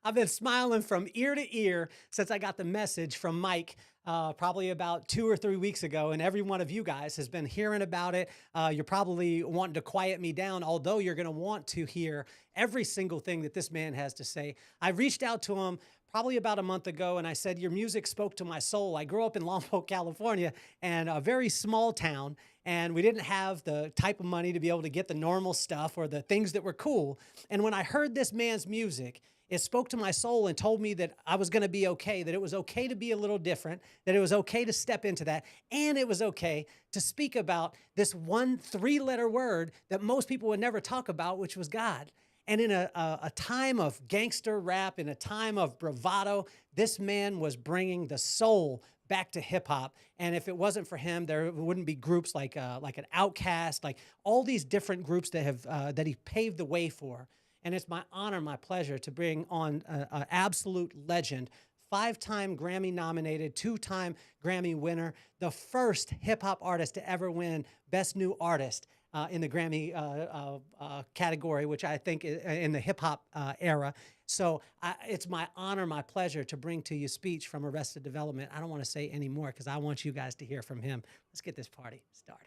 I've been smiling from ear to ear since I got the message from Mike probably about 2 or 3 weeks ago. And every one of you guys has been hearing about it. You're probably wanting to quiet me down, although you're going to want to hear every single thing that this man has to say. I reached out to him probably about a month ago, and I said, your music spoke to my soul. I grew up in Lompoc, California, and a very small town, and we didn't have the type of money to be able to get the normal stuff or the things that were cool. And when I heard this man's music, it spoke to my soul and told me that I was going to be okay, that it was okay to be a little different, that it was okay to step into that, and it was okay to speak about this one 3-letter word that most people would never talk about, which was God. And in a time of gangster rap, in a time of bravado, this man was bringing the soul back to hip hop. And if it wasn't for him, there wouldn't be groups like an Outkast, like all these different groups that have that he paved the way for. And it's my honor, my pleasure to bring on an absolute legend, 5-time Grammy nominated, 2-time Grammy winner, the first hip hop artist to ever win Best New Artist in the Grammy category, which I think in the hip hop era. So it's my honor, my pleasure to bring to you speech from Arrested Development. I don't want to say any more because I want you guys to hear from him. Let's get this party started.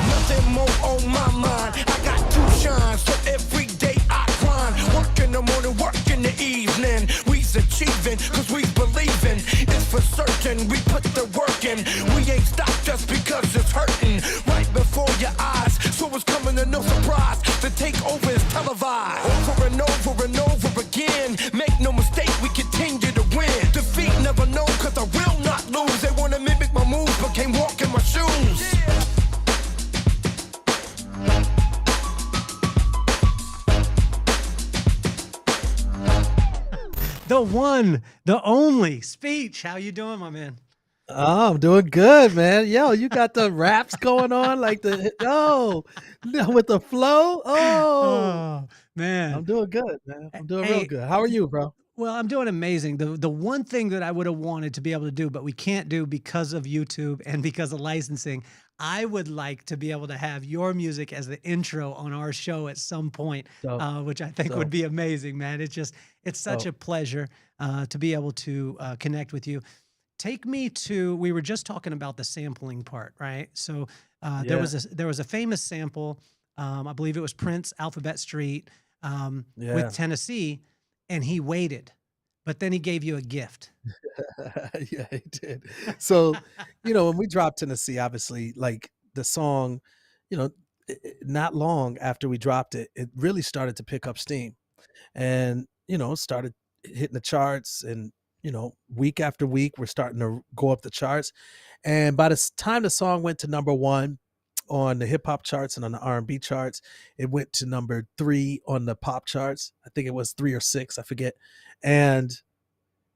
Nothing more on my mind. I got to shine, so every day I grind. Work in the morning, work in the evening. We's achieving, cause we believing. It's for certain, we put the work in. We ain't stopped just because it's hurting. Right before your eyes, so it's coming to no surprise. The takeover is televised. Over and over and over again. Make no mistake, we continue to win. Defeat never known, cause I will not lose. They wanna mimic my moves, but can't walk in my shoes. The one, the only speech. How you doing, my man? Oh, I'm doing good, man. Yo, you got the raps going on like with the flow. Oh, man. I'm doing good, man. I'm doing real good. How are you, bro? Well, I'm doing amazing. The one thing that I would have wanted to be able to do, but we can't do because of YouTube and because of licensing, I would like to be able to have your music as the intro on our show at some point, which I think would be amazing, man. It's such a pleasure to be able to connect with you. Take me to, we were just talking about the sampling part, right? So there was a famous sample, I believe it was Prince, Alphabet Street, with Tennessee, and he waited, but then he gave you a gift. Yeah, he did. So, when we dropped Tennessee, obviously, like the song, not long after we dropped it, it really started to pick up steam and, started hitting the charts and, week after week, we're starting to go up the charts. And by the time the song went to #1 on the hip hop charts and on the R&B charts, it went to #3 on the pop charts. I think it was 3 or 6, I forget. And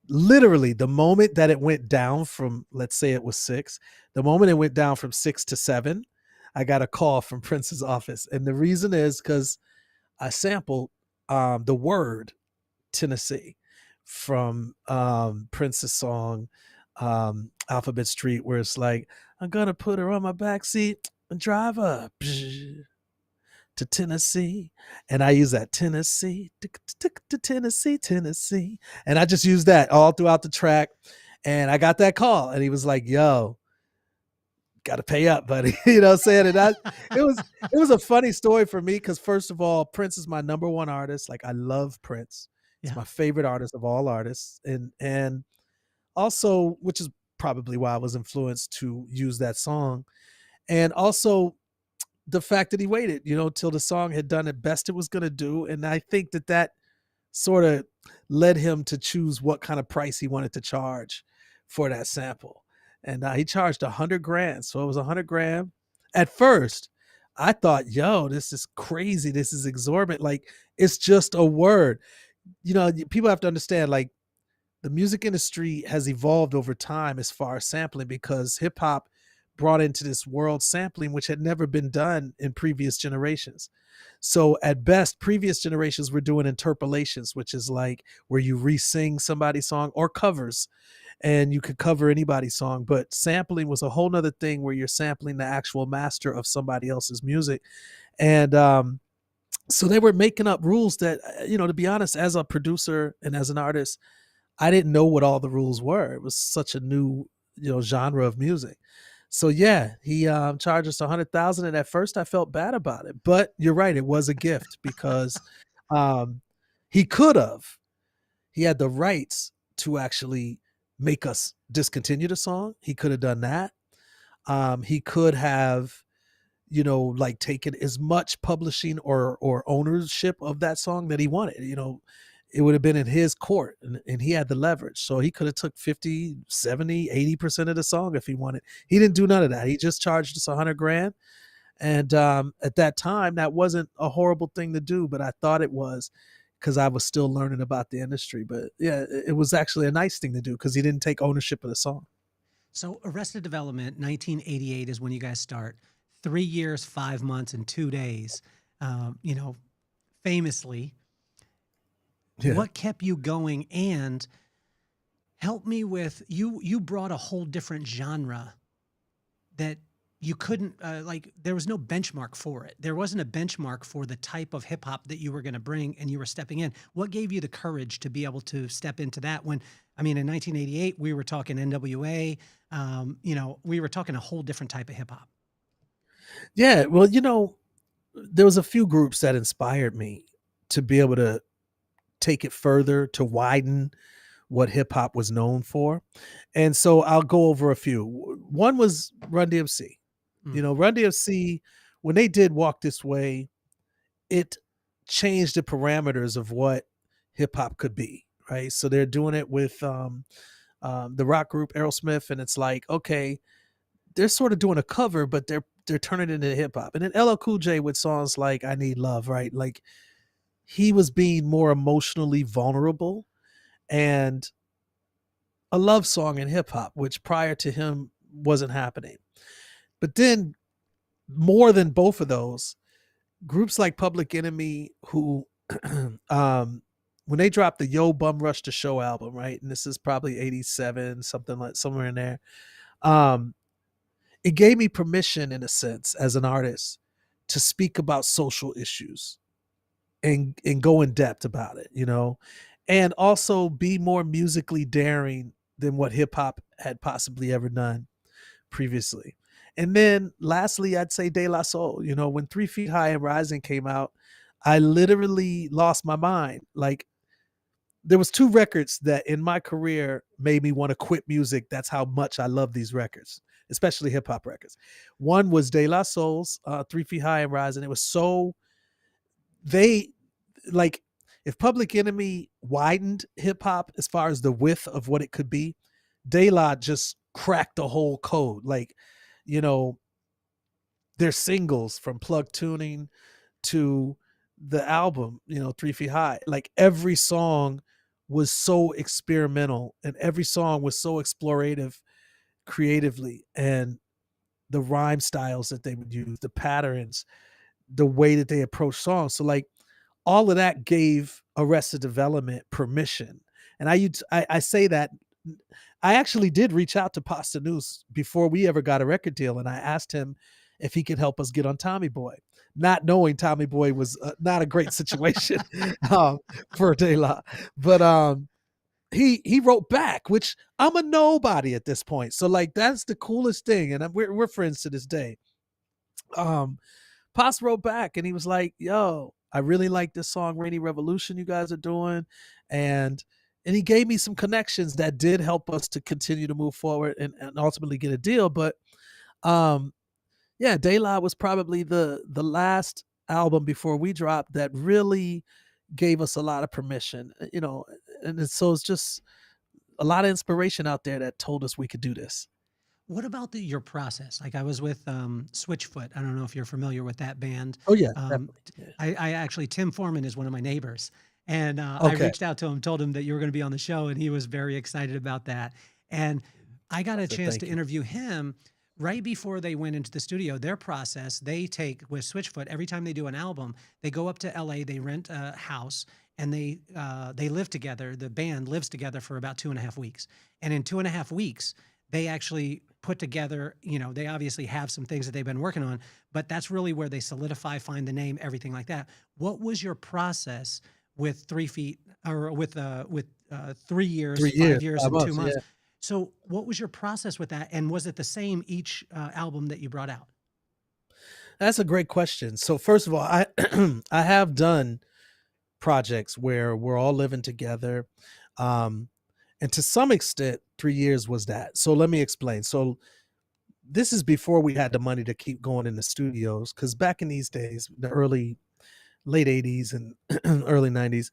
literally the moment that it went down from, let's say it was 6, the moment it went down from 6 to 7, I got a call from Prince's office. And the reason is because I sampled the word Tennessee from Prince's song Alphabet Street, where it's like, I'm gonna put her on my backseat and drive up to Tennessee. And I use that Tennessee to Tennessee, Tennessee. And I just used that all throughout the track. And I got that call and he was like, yo, got to pay up, buddy. You know what I'm saying? And it was a funny story for me because first of all, Prince is my #1 artist. Like I love Prince. He's my favorite artist of all artists. And also, which is probably why I was influenced to use that song. And also the fact that he waited, till the song had done it best it was going to do. And I think that sort of led him to choose what kind of price he wanted to charge for that sample. And he charged $100,000. So it was $100,000. At first, I thought, yo, this is crazy. This is exorbitant. Like, it's just a word. People have to understand, like, the music industry has evolved over time as far as sampling because hip hop brought into this world sampling, which had never been done in previous generations. So at best, previous generations were doing interpolations, which is like where you re-sing somebody's song or covers. and you could cover anybody's song. But sampling was a whole nother thing where you're sampling the actual master of somebody else's music. And so they were making up rules that, to be honest, as a producer and as an artist, I didn't know what all the rules were. It was such a new, genre of music. So yeah, he charged us 100,000, and at first I felt bad about it. But you're right, it was a gift because he could have. He had the rights to actually make us discontinue the song. He could have done that. He could have, like taken as much publishing or ownership of that song that he wanted. It would have been in his court, and he had the leverage. So he could have took 50, 70, 80% of the song if he wanted. He didn't do none of that. He just charged us 100 grand. And at that time, that wasn't a horrible thing to do, but I thought it was because I was still learning about the industry. But yeah, it was actually a nice thing to do because he didn't take ownership of the song. So Arrested Development, 1988 is when you guys start. 3 years, 5 months, and 2 days, famously. Yeah. What kept you going? And help me with, you brought a whole different genre that you couldn't, there was no benchmark for it. There wasn't a benchmark for the type of hip hop that you were going to bring, and you were stepping in. What gave you the courage to be able to step into that when, in 1988, we were talking NWA, we were talking a whole different type of hip hop. Yeah. Well, there was a few groups that inspired me to be able to take it further, to widen what hip hop was known for. And so I'll go over a few. One was Run DMC. Run DMC, when they did Walk This Way, it changed the parameters of what hip hop could be, right? So they're doing it with the rock group Aerosmith, and it's like, okay, they're sort of doing a cover, but they're turning it into hip hop. And then LL Cool J with songs like I Need Love, right? Like he was being more emotionally vulnerable and a love song in hip hop, which prior to him wasn't happening. But then more than both of those, groups like Public Enemy, who when they dropped the Yo Bum Rush the Show album, right? And this is probably 87, something like somewhere in there. It gave me permission, in a sense, as an artist, to speak about social issues and go in depth about it, and also be more musically daring than what hip hop had possibly ever done previously. And then lastly, I'd say De La Soul. When 3 Feet High and Rising came out, I literally lost my mind. Like, there was 2 records that in my career made me want to quit music. That's how much I love these records, especially hip hop records. One was De La Soul's 3 Feet High and Rising. It was so, if Public Enemy widened hip hop as far as the width of what it could be, De La just cracked the whole code. Their singles from Plug Tuning to the album, 3 Feet High, like every song was so experimental and every song was so explorative creatively, and the rhyme styles that they would use, the patterns, the way that they approach songs. So all of that gave Arrested Development permission. And I say that I actually did reach out to Pasta News before we ever got a record deal, and I asked him if he could help us get on Tommy Boy, not knowing Tommy Boy was not a great situation for De La. But he wrote back, which I'm a nobody at this point. So that's the coolest thing, and we're friends to this day. Pasta wrote back, and he was like, "Yo, I really like this song, Rainy Revolution, you guys are doing," and he gave me some connections that did help us to continue to move forward and ultimately get a deal. But De La was probably the last album before we dropped that really gave us a lot of permission, so it's just a lot of inspiration out there that told us we could do this. What about your process? I was with Switchfoot. I don't know if you're familiar with that band. Oh yeah, I actually, Tim Foreman is one of my neighbors, and I Okay. reached out to him, told him that you were going to be on the show, and he was very excited about that. And I got a So chance thank to you. interview him right before they went into the studio. Their process, they take with Switchfoot, every time they do an album, they go up to LA, they rent a house, and they live together. The band lives together for about 2.5 weeks, and in 2.5 weeks, they actually put together. They obviously have some things that they've been working on, but that's really where they solidify, find the name, everything like that. What was your process with 3 feet, or with 3 years, 3 years, 5 years, five and two months. months? Yeah. So, what was your process with that, and was it the same each album that you brought out? That's a great question. So first of all, I I have done projects where we're all living together. Um, and to some extent, 3 years was that. So let me explain. So this is before we had the money to keep going in the studios. Cause back in these days, the late 80s and early 90s,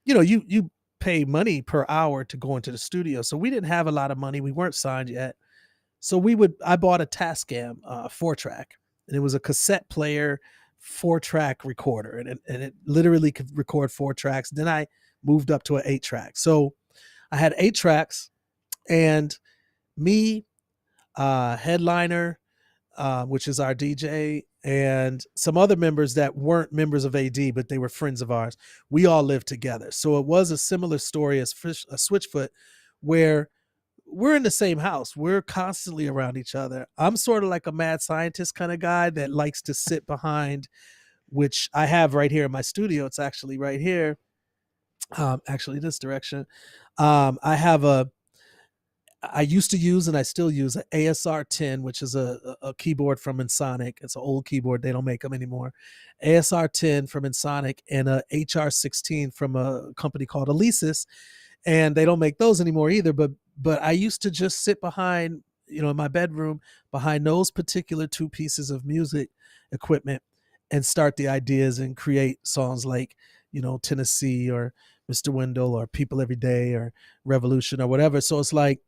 you pay money per hour to go into the studio. So we didn't have a lot of money. We weren't signed yet. So I bought a Tascam 4-track, and it was a cassette player 4-track recorder, and it literally could record 4 tracks. Then I moved up to an 8-track. So I had 8 tracks, and me, Headliner, which is our DJ, and some other members that weren't members of AD, but they were friends of ours. We all lived together. So it was a similar story as Switchfoot, where we're in the same house. We're constantly around each other. I'm sort of like a mad scientist kind of guy that likes to sit behind, which I have right here in my studio. It's actually right here. Actually this direction. I have I used to use, and I still use, an ASR 10, which is a keyboard from Ensoniq. It's an old keyboard. They don't make them anymore. ASR 10 from Ensoniq, and a HR 16 from a company called Alesis, and they don't make those anymore either. But I used to just sit behind, in my bedroom, behind those particular 2 pieces of music equipment, and start the ideas and create songs like, Tennessee, or Mr. Wendell, or People Every Day, or Revolution, or whatever. So it's like,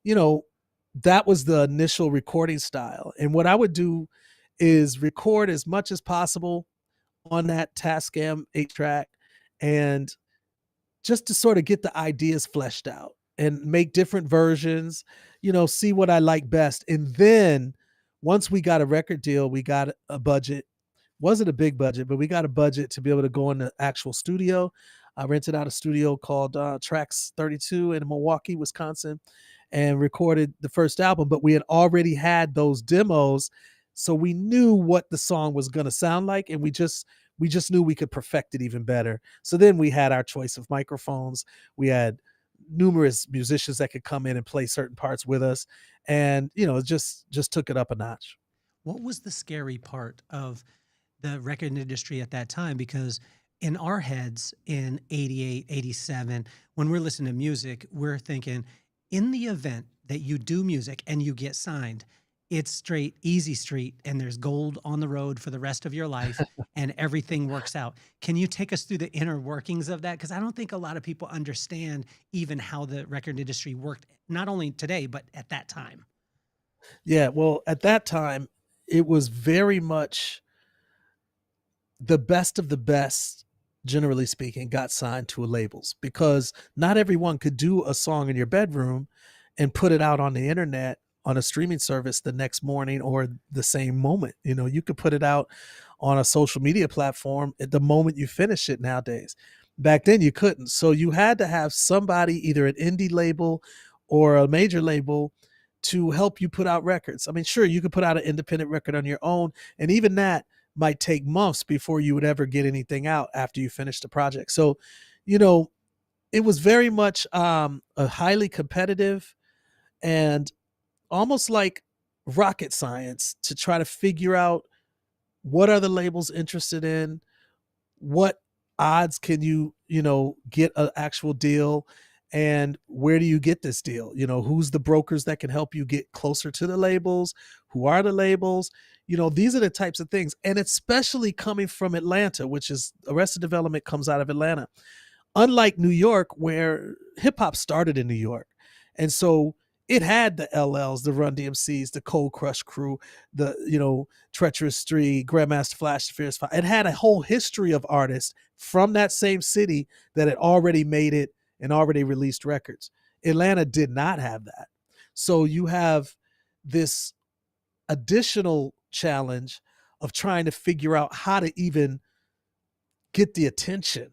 that was the initial recording style. And what I would do is record as much as possible on that Tascam 8-track, and just to sort of get the ideas fleshed out and make different versions, see what I like best. And then once we got a record deal, we got a budget. Wasn't a big budget, but we got a budget to be able to go in the actual studio. I rented out a studio called Tracks 32 in Milwaukee, Wisconsin, and recorded the first album. But we had already had those demos, so we knew what the song was going to sound like, and we just knew we could perfect it even better. So then we had our choice of microphones. We had numerous musicians that could come in and play certain parts with us, and it just took it up a notch. What was the scary part of the record industry at that time? Because in our heads in 88, 87, when we're listening to music, we're thinking, in the event that you do music and you get signed, it's straight easy street, and there's gold on the road for the rest of your life, and everything works out. Can you take us through the inner workings of that? Because I don't think a lot of people understand even how the record industry worked, not only today, but at that time. Yeah, well, at that time, it was very much the best of the best, generally speaking, got signed to labels, because not everyone could do a song in your bedroom and put it out on the internet on a streaming service the next morning or the same moment. You could put it out on a social media platform at the moment you finish it nowadays. Back then you couldn't. So you had to have somebody, either an indie label or a major label, to help you put out records. I mean, sure, you could put out an independent record on your own, and even that might take months before you would ever get anything out after you finish the project. So, it was very much a highly competitive and almost like rocket science to try to figure out what are the labels interested in, what odds can you get an actual deal, and where do you get this deal? Who's the brokers that can help you get closer to the labels? Who are the labels? These are the types of things. And especially coming from Atlanta, which is Arrested Development comes out of Atlanta. Unlike New York, where hip hop started in New York. And so it had the LLs, the Run DMCs, the Cold Crush Crew, the, Treacherous Three, Grandmaster Flash, the Fierce Five. It had a whole history of artists from that same city that had already made it and already released records. Atlanta did not have that. So you have this additional challenge of trying to figure out how to even get the attention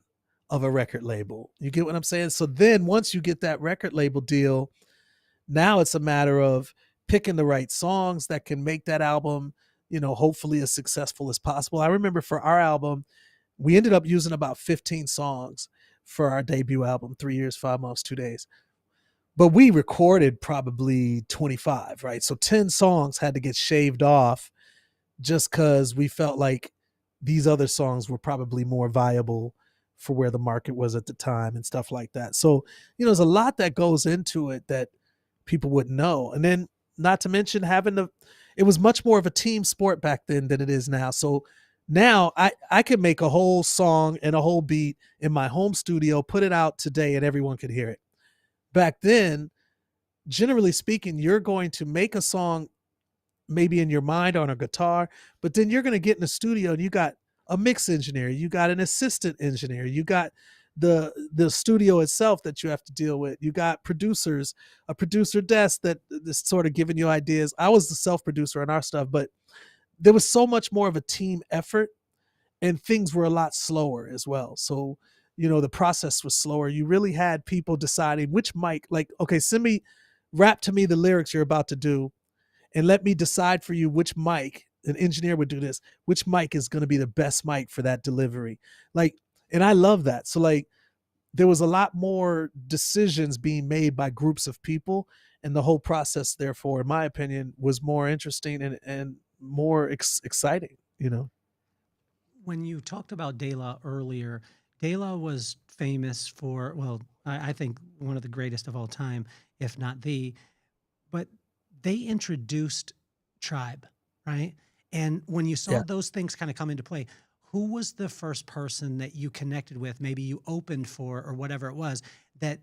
of a record label. You get what I'm saying? So then once you get that record label deal, now it's a matter of picking the right songs that can make that album, hopefully as successful as possible. I remember for our album, we ended up using about 15 songs for our debut album, 3 years, 5 months, 2 days. But we recorded probably 25, right? So 10 songs had to get shaved off just because we felt like these other songs were probably more viable for where the market was at the time and stuff like that. So, there's a lot that goes into it that people wouldn't know. And then not to mention it was much more of a team sport back then than it is now. So now I can make a whole song and a whole beat in my home studio, put it out today, and everyone could hear it. Back then, generally speaking, you're going to make a song maybe in your mind on a guitar, but then you're going to get in the studio and you got a mix engineer, you got an assistant engineer, you got the studio itself that you have to deal with, you got producers, a producer desk that is sort of giving you ideas. I was the self-producer on our stuff, but there was so much more of a team effort and things were a lot slower as well. So, the process was slower. You really had people deciding which mic, like, okay, rap to me the lyrics you're about to do, and let me decide for you which mic, an engineer would do this, which mic is going to be the best mic for that delivery. Like, and I love that. So like, there was a lot more decisions being made by groups of people, and the whole process, therefore, in my opinion, was more interesting and more exciting, When you talked about De La earlier, De La was famous for, well, I think one of the greatest of all time, if not the, but they introduced Tribe, right? And when you saw Yeah. those things kind of come into play, who was the first person that you connected with, maybe you opened for or whatever it was, that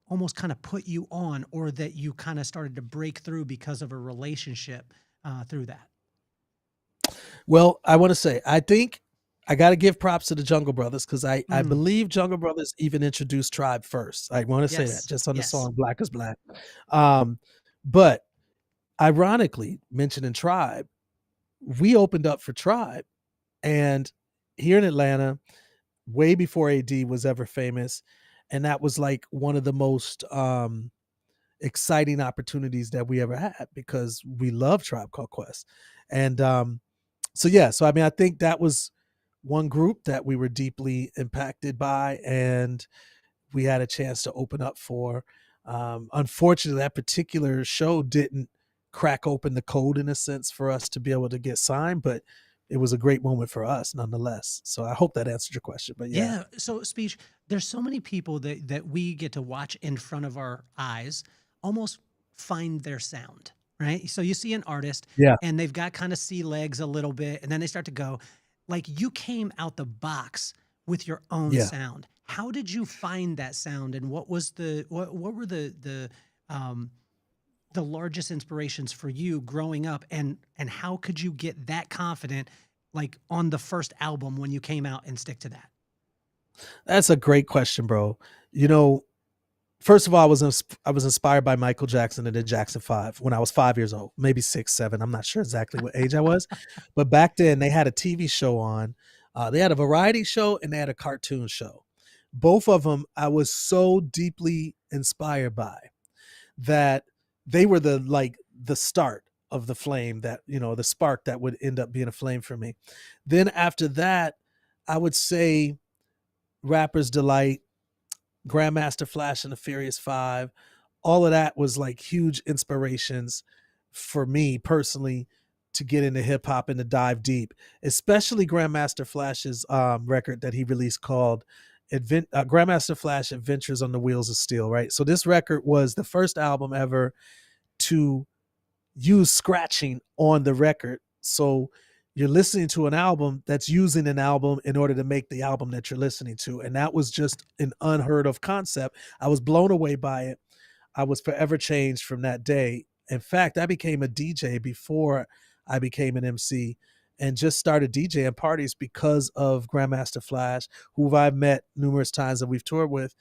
almost kind of put you on, or that you kind of started to break through because of a relationship through that? Well, I want to say, I think I got to give props to the Jungle Brothers because I Mm. believe Jungle Brothers even introduced Tribe first. I want to say that Yes. just on the Yes. song Black is Black. But ironically, mentioning Tribe, we opened up for Tribe, and here in Atlanta, way before AD was ever famous, and that was like one of the most exciting opportunities that we ever had because we love Tribe Called Quest. And so I mean, I think that was one group that we were deeply impacted by, and we had a chance to open up for. Unfortunately, that particular show didn't crack open the code in a sense for us to be able to get signed, but it was a great moment for us nonetheless. So I hope that answered your question. But yeah. Yeah. So Speech, there's so many people that we get to watch in front of our eyes almost find their sound, right? So you see an artist Yeah. and they've got kind of sea legs a little bit, and then they start to go. Like, you came out the box with your own Yeah. sound. How did you find that sound, and what were the largest inspirations for you growing up, and how could you get that confident, like on the first album when you came out, and stick to that? That's a great question, bro. First of all, I was inspired by Michael Jackson and the Jackson 5 when I was 5 years old, maybe 6, 7. I'm not sure exactly what age I was, but back then they had a TV show on. They had a variety show and they had a cartoon show. Both of them I was so deeply inspired by that they were the start of the flame that, the spark that would end up being a flame for me. Then after that, I would say Rapper's Delight, Grandmaster Flash and the Furious Five, all of that was like huge inspirations for me personally to get into hip hop and to dive deep, especially Grandmaster Flash's record that he released called Grandmaster Flash Adventures on the Wheels of Steel, right? So this record was the first album ever to use scratching on the record. So you're listening to an album that's using an album in order to make the album that you're listening to. And that was just an unheard of concept. I was blown away by it. I was forever changed from that day. In fact, I became a DJ before I became an MC, and just started DJing parties because of Grandmaster Flash, who I've met numerous times and we've toured with.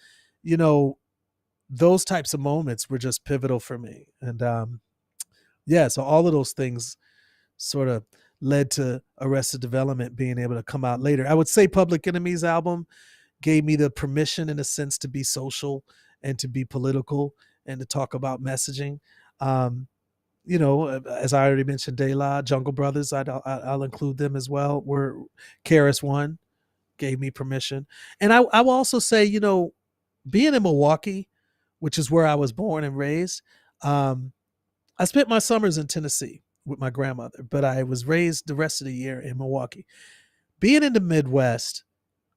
Those types of moments were just pivotal for me. And so all of those things sort of led to Arrested Development being able to come out later. I would say Public Enemy's album gave me the permission in a sense to be social and to be political and to talk about messaging. Um, as I already mentioned, De La, Jungle Brothers, I'll include them as well. Were KRS One gave me permission, and I will also say, being in Milwaukee, which is where I was born and raised, I spent my summers in Tennessee with my grandmother, but I was raised the rest of the year in Milwaukee. Being in the Midwest,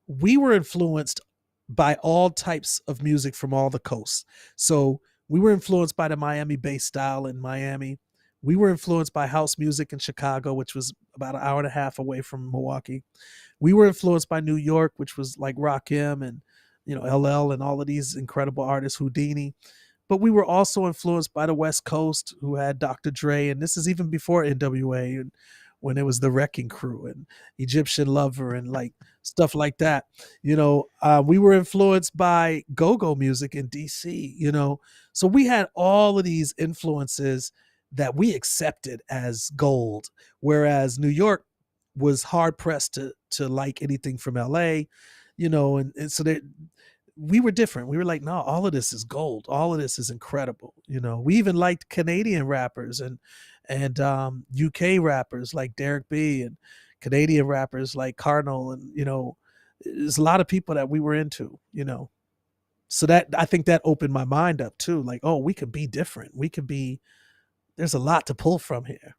we were influenced by all types of music from all the coasts. So we were influenced by the Miami bass style in Miami. We were influenced by house music in Chicago, which was about an hour and a half away from Milwaukee. We were influenced by New York, which was like Rakim and LL and all of these incredible artists, Houdini. But we were also influenced by the West Coast, who had Dr. Dre, and this is even before NWA, and when it was the Wrecking Crew and Egyptian Lover and like stuff like that. We were influenced by go-go music in DC. So we had all of these influences that we accepted as gold, whereas New York was hard pressed to like anything from LA, and so we were different. We were like, no, all of this is gold. All of this is incredible. We even liked Canadian rappers and UK rappers like Derek B and Canadian rappers like Cardinal. And, there's a lot of people that we were into, so that I think that opened my mind up too. Like, oh, we could be different. There's a lot to pull from here.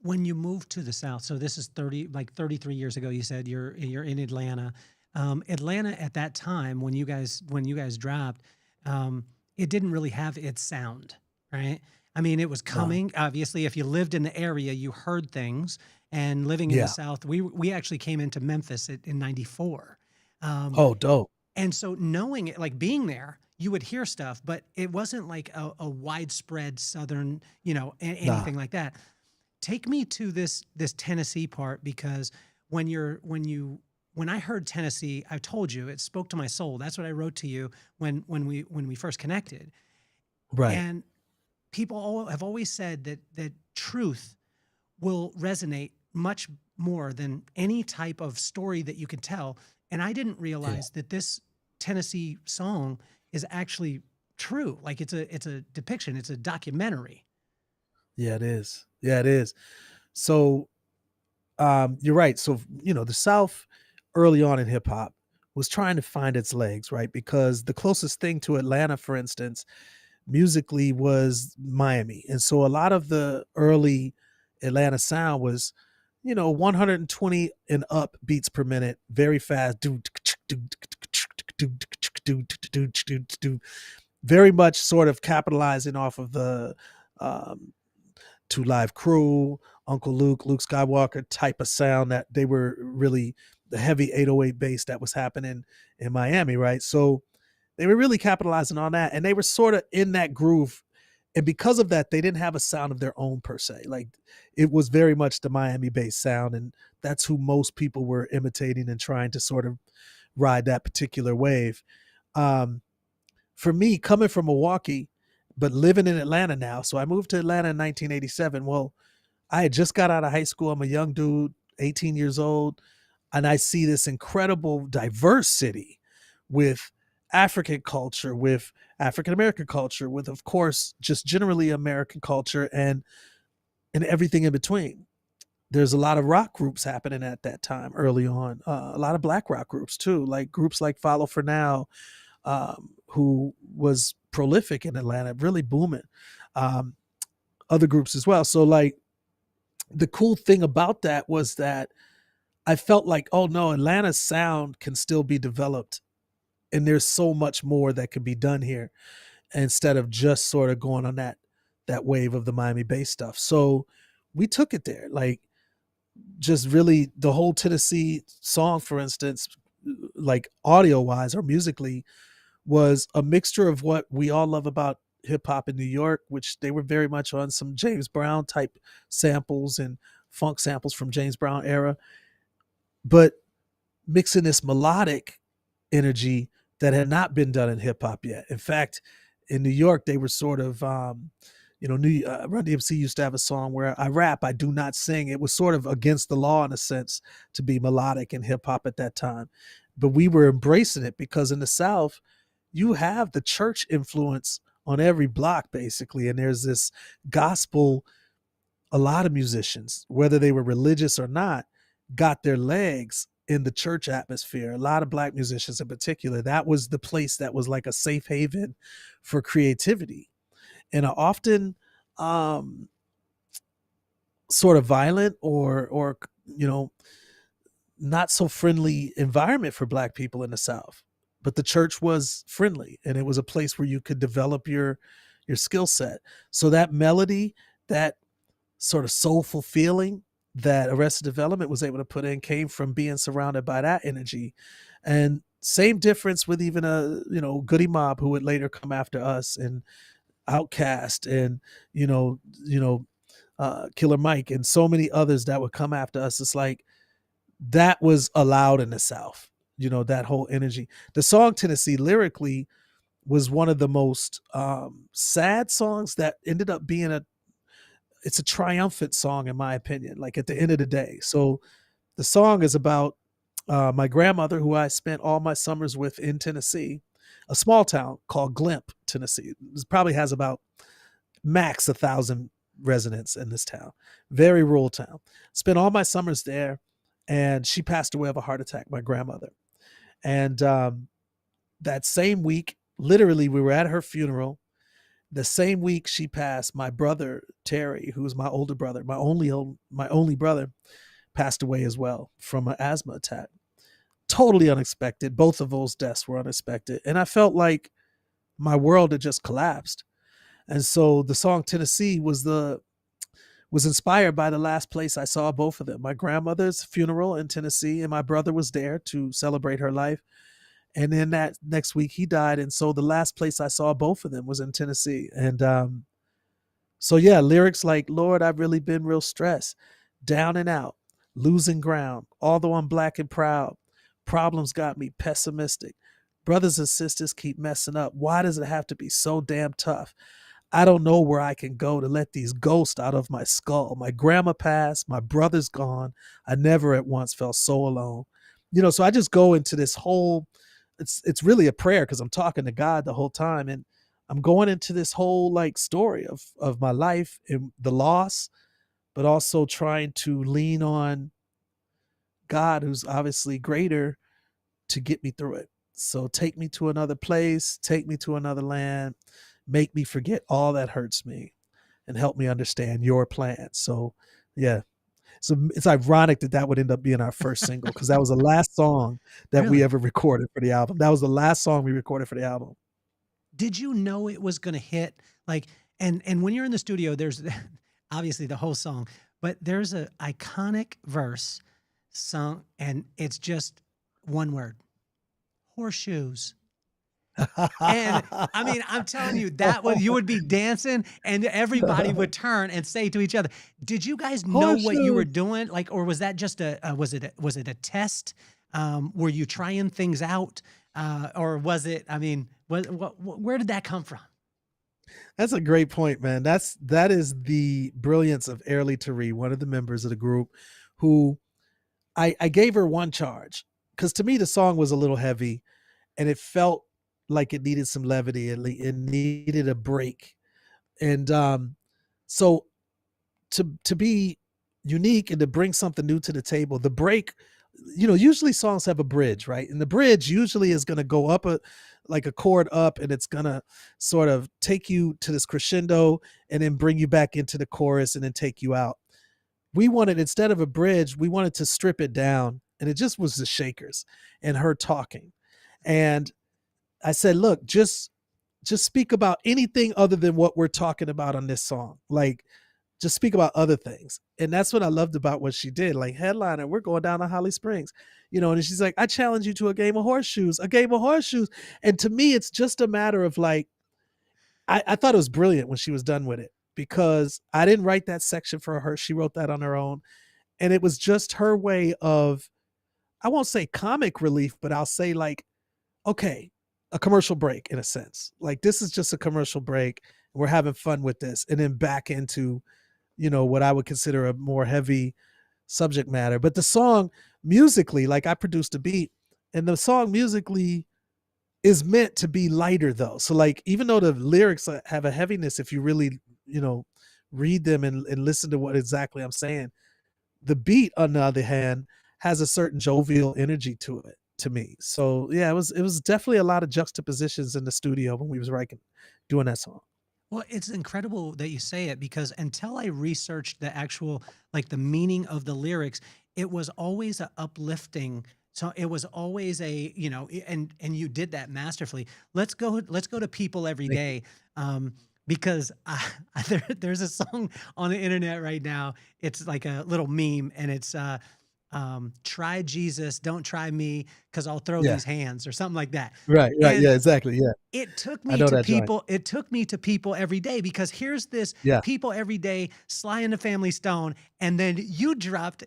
When you moved to the South, so this is 33 years ago, you said you're in Atlanta. Atlanta at that time, when you guys dropped, it didn't really have its sound, right? I mean, it was coming. No. Obviously, if you lived in the area, you heard things. And living in the South, we actually came into Memphis in '94. Oh, dope! And so knowing it, like being there, you would hear stuff, but it wasn't like a widespread Southern, anything like that. Take me to this Tennessee part, because when I heard Tennessee, I told you it spoke to my soul. That's what I wrote to you when we first connected. Right. And people have always said that truth will resonate much more than any type of story that you can tell. And I didn't realize that this Tennessee song is actually true. Like it's a depiction. It's a documentary. Yeah, it is. Yeah, it is. So, you're right. So, the South early on in hip hop was trying to find its legs, right? Because the closest thing to Atlanta, for instance, musically was Miami. And so a lot of the early Atlanta sound was, 120 and up beats per minute, very fast, very much sort of capitalizing off of the 2 Live Crew, Uncle Luke Skywalker type of sound, that they were really the heavy 808 bass that was happening in Miami, right? So they were really capitalizing on that, and they were sort of in that groove. And because of that, they didn't have a sound of their own per se. Like it was very much the Miami bass sound, and that's who most people were imitating and trying to sort of ride that particular wave. For me, coming from Milwaukee, but living in Atlanta now. So I moved to Atlanta in 1987. Well, I had just got out of high school. I'm a young dude, 18 years old. And I see this incredible diverse city with African culture, with African-American culture, with, of course, just generally American culture and everything in between. There's a lot of rock groups happening at that time early on. A lot of black rock groups too, like groups like Follow for Now, who was prolific in Atlanta, really booming. Other groups as well. So like the cool thing about that was that I felt like, oh no, Atlanta's sound can still be developed. And there's so much more that can be done here instead of just sort of going on that wave of the Miami bass stuff. So we took it there, like just really the whole Tennessee song, for instance, like audio wise or musically, was a mixture of what we all love about hip hop in New York, which they were very much on some James Brown type samples and funk samples from James Brown era, but mixing this melodic energy that had not been done in hip hop yet. In fact, in New York, they were sort of, Run DMC used to have a song where I rap, I do not sing. It was sort of against the law in a sense to be melodic in hip hop at that time. but we were embracing it because in the South, you have the church influence on every block basically, and there's this gospel. A lot of musicians, whether they were religious or not, got their legs in the church atmosphere. A lot of Black musicians in particular, that was the place that was like a safe haven for creativity. And a often sort of violent or you know, not so friendly environment for Black people in the South. But the church was friendly, and it was a place where you could develop your skill set. So that melody, that sort of soulful feeling that Arrested Development was able to put in came from being surrounded by that energy. And same difference with even a, you know, Goody Mob, who would later come after us, and Outkast, and Killer Mike, and so many others that would come after us. It's like that was allowed in the South, you know, that whole energy. The song Tennessee lyrically was one of the most sad songs that ended up being it's a triumphant song in my opinion, like at the end of the day. So the song is about my grandmother, who I spent all my summers with in Tennessee, a small town called Glimp, Tennessee. It probably has about max 1,000 residents in this town. Very rural town. Spent all my summers there, and she passed away of a heart attack, my grandmother. And that same week, literally, we were at her funeral. The same week she passed, my brother Terry, who was my older brother, my only brother, passed away as well from an asthma attack. Totally unexpected. Both of those deaths were unexpected, and I felt like my world had just collapsed. And so the song Tennessee was inspired by the last place I saw both of them. My grandmother's funeral in Tennessee, and my brother was there to celebrate her life. And then that next week he died. And so the last place I saw both of them was in Tennessee. And so, yeah, lyrics like, Lord, I've really been real stressed, down and out, losing ground, although I'm Black and proud. Problems got me pessimistic. Brothers and sisters keep messing up. Why does it have to be so damn tough? I don't know where I can go to let these ghosts out of my skull. My grandma passed. My brother's gone. I never at once felt so alone. You know, so I just go into this whole, it's really a prayer because I'm talking to God the whole time. And I'm going into this whole like story of my life and the loss, but also trying to lean on God, who's obviously greater, to get me through it. So take me to another place, take me to another land, make me forget all that hurts me, and help me understand your plan. So, yeah. So it's ironic that would end up being our first single, because that was the last song that we Really? ever recorded for the album. That was the last song we recorded for the album. Did you know it was going to hit? Like, and when you're in the studio, there's obviously the whole song, but there's a iconic verse sung, and it's just one word: horseshoes. And I mean, I'm telling you, you would be dancing, and everybody would turn and say to each other, "Did you guys know what you were Horseshoes. doing? Like, or was that just was it a test? Were you trying things out, or was it? I mean, where did that come from?" That's a great point, man. That is the brilliance of Airly Tari, one of the members of the group, who I gave her one charge, because to me the song was a little heavy, and it felt like it needed some levity. It needed a break, and so to be unique and to bring something new to the table, the break, you know, usually songs have a bridge, right? And the bridge usually is going to go up like a chord up, and it's going to sort of take you to this crescendo and then bring you back into the chorus and then take you out. We wanted, instead of a bridge, we wanted to strip it down, and it just was the Shakers and her talking. And I said, look, just speak about anything other than what we're talking about on this song. Like, just speak about other things. And that's what I loved about what she did. Like, headliner, we're going down to Holly Springs, you know, and she's like, I challenge you to a game of horseshoes. And to me, it's just a matter of like, I thought it was brilliant when she was done with it, because I didn't write that section for her. She wrote that on her own. And it was just her way of, I won't say comic relief, but I'll say like, okay, a commercial break in a sense. Like, this is just a commercial break. We're having fun with this. And then back into, you know, what I would consider a more heavy subject matter. But the song musically, like, I produced a beat, And the song musically is meant to be lighter though. So like, even though the lyrics have a heaviness, if you really, you know, read them and listen to what exactly I'm saying, the beat on the other hand has a certain jovial energy to it to me. So yeah, it was definitely a lot of juxtapositions in the studio when we was writing, doing that song. Well, it's incredible that you say it because until I researched the actual, like the meaning of the lyrics, it was always a uplifting. So it was always a, you know, and you did that masterfully. Let's go to people every Thank you. day. Because there's a song on the internet right now. It's like a little meme and it's, try Jesus, don't try me, because I'll throw Yeah. these hands or something like that. Right. Right. And Yeah. Exactly. Yeah. I know that joint. it took me to people every day because here's this Yeah. people every day, Sly and the Family Stone, and then you dropped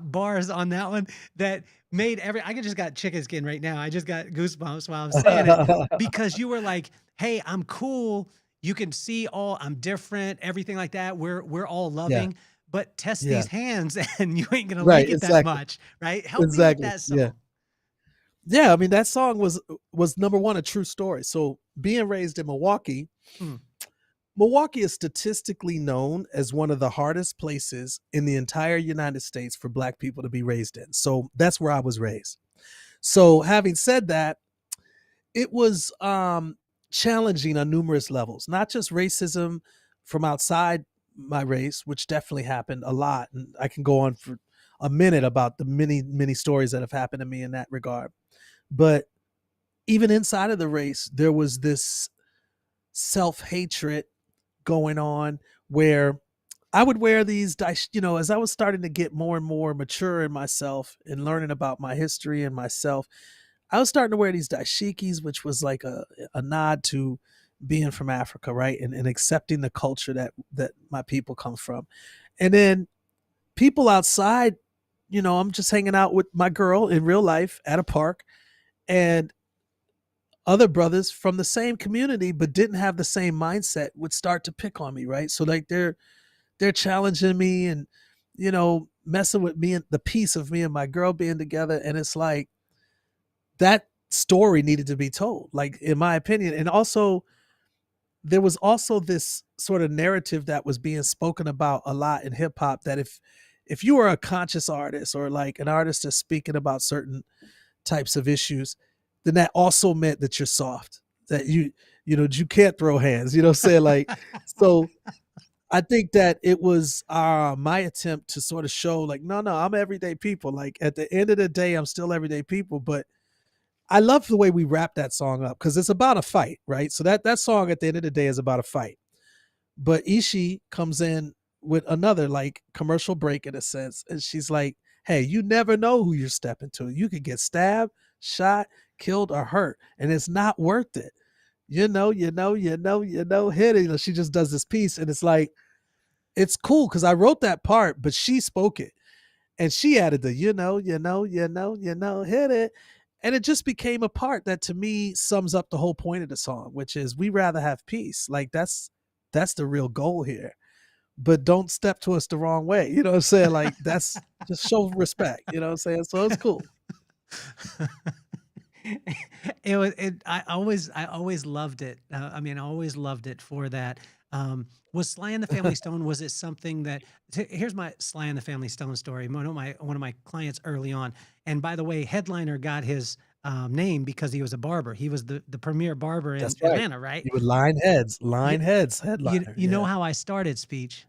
bars on that one that made I just got chicken skin right now. I just got goosebumps while I'm saying it because you were like, "Hey, I'm cool. You can see all I'm different, everything like that. We're all Yeah. loving, but test Yeah. these hands and you ain't gonna Right. like it that Exactly. much, right?" Help me with Exactly. that Yeah. song. Yeah. I mean, that song was number one, a true story. So being raised in Milwaukee, Mm. Milwaukee is statistically known as one of the hardest places in the entire United States for Black people to be raised in. So that's where I was raised. So having said that, it was challenging on numerous levels, not just racism from outside my race, which definitely happened a lot. And I can go on for a minute about the many, many stories that have happened to me in that regard. But even inside of the race, there was this self-hatred going on where I would wear these, you know, as I was starting to get more and more mature in myself and learning about my history and myself, I was starting to wear these dashikis, which was like a nod to being from Africa, right? And accepting the culture that my people come from. And then people outside, you know, I'm just hanging out with my girl in real life at a park, and other brothers from the same community but didn't have the same mindset would start to pick on me, right? So like they're challenging me and, you know, messing with me and the piece of me and my girl being together. And it's like that story needed to be told, like in my opinion. And also there was also this sort of narrative that was being spoken about a lot in hip hop that if you were a conscious artist or like an artist that's speaking about certain types of issues, then that also meant that you're soft, that you know, you can't throw hands, you know what I'm saying? Like, so I think that it was my attempt to sort of show like, no, I'm everyday people. Like at the end of the day, I'm still everyday people. But I love the way we wrap that song up because it's about a fight, right? So that song at the end of the day is about a fight. But Ishi comes in with another like commercial break in a sense. And she's like, hey, you never know who you're stepping to. You could get stabbed, shot, killed, or hurt. And it's not worth it. Hit it. She just does this piece. And it's like, it's cool because I wrote that part, but she spoke it. And she added the, hit it. And it just became a part that to me sums up the whole point of the song, which is we rather have peace. Like that's the real goal here. But don't step to us the wrong way. You know what I'm saying? Like that's just show respect. You know what I'm saying? So it's cool. I always loved it. I mean, I always loved it for that. Was Sly and the Family Stone, was it something that, here's my Sly and the Family Stone story. One of my clients early on. And by the way, Headliner got his name because he was a barber. He was the premier barber in That's right. Atlanta, right? You would line heads, headliner. You know how I started, Speech?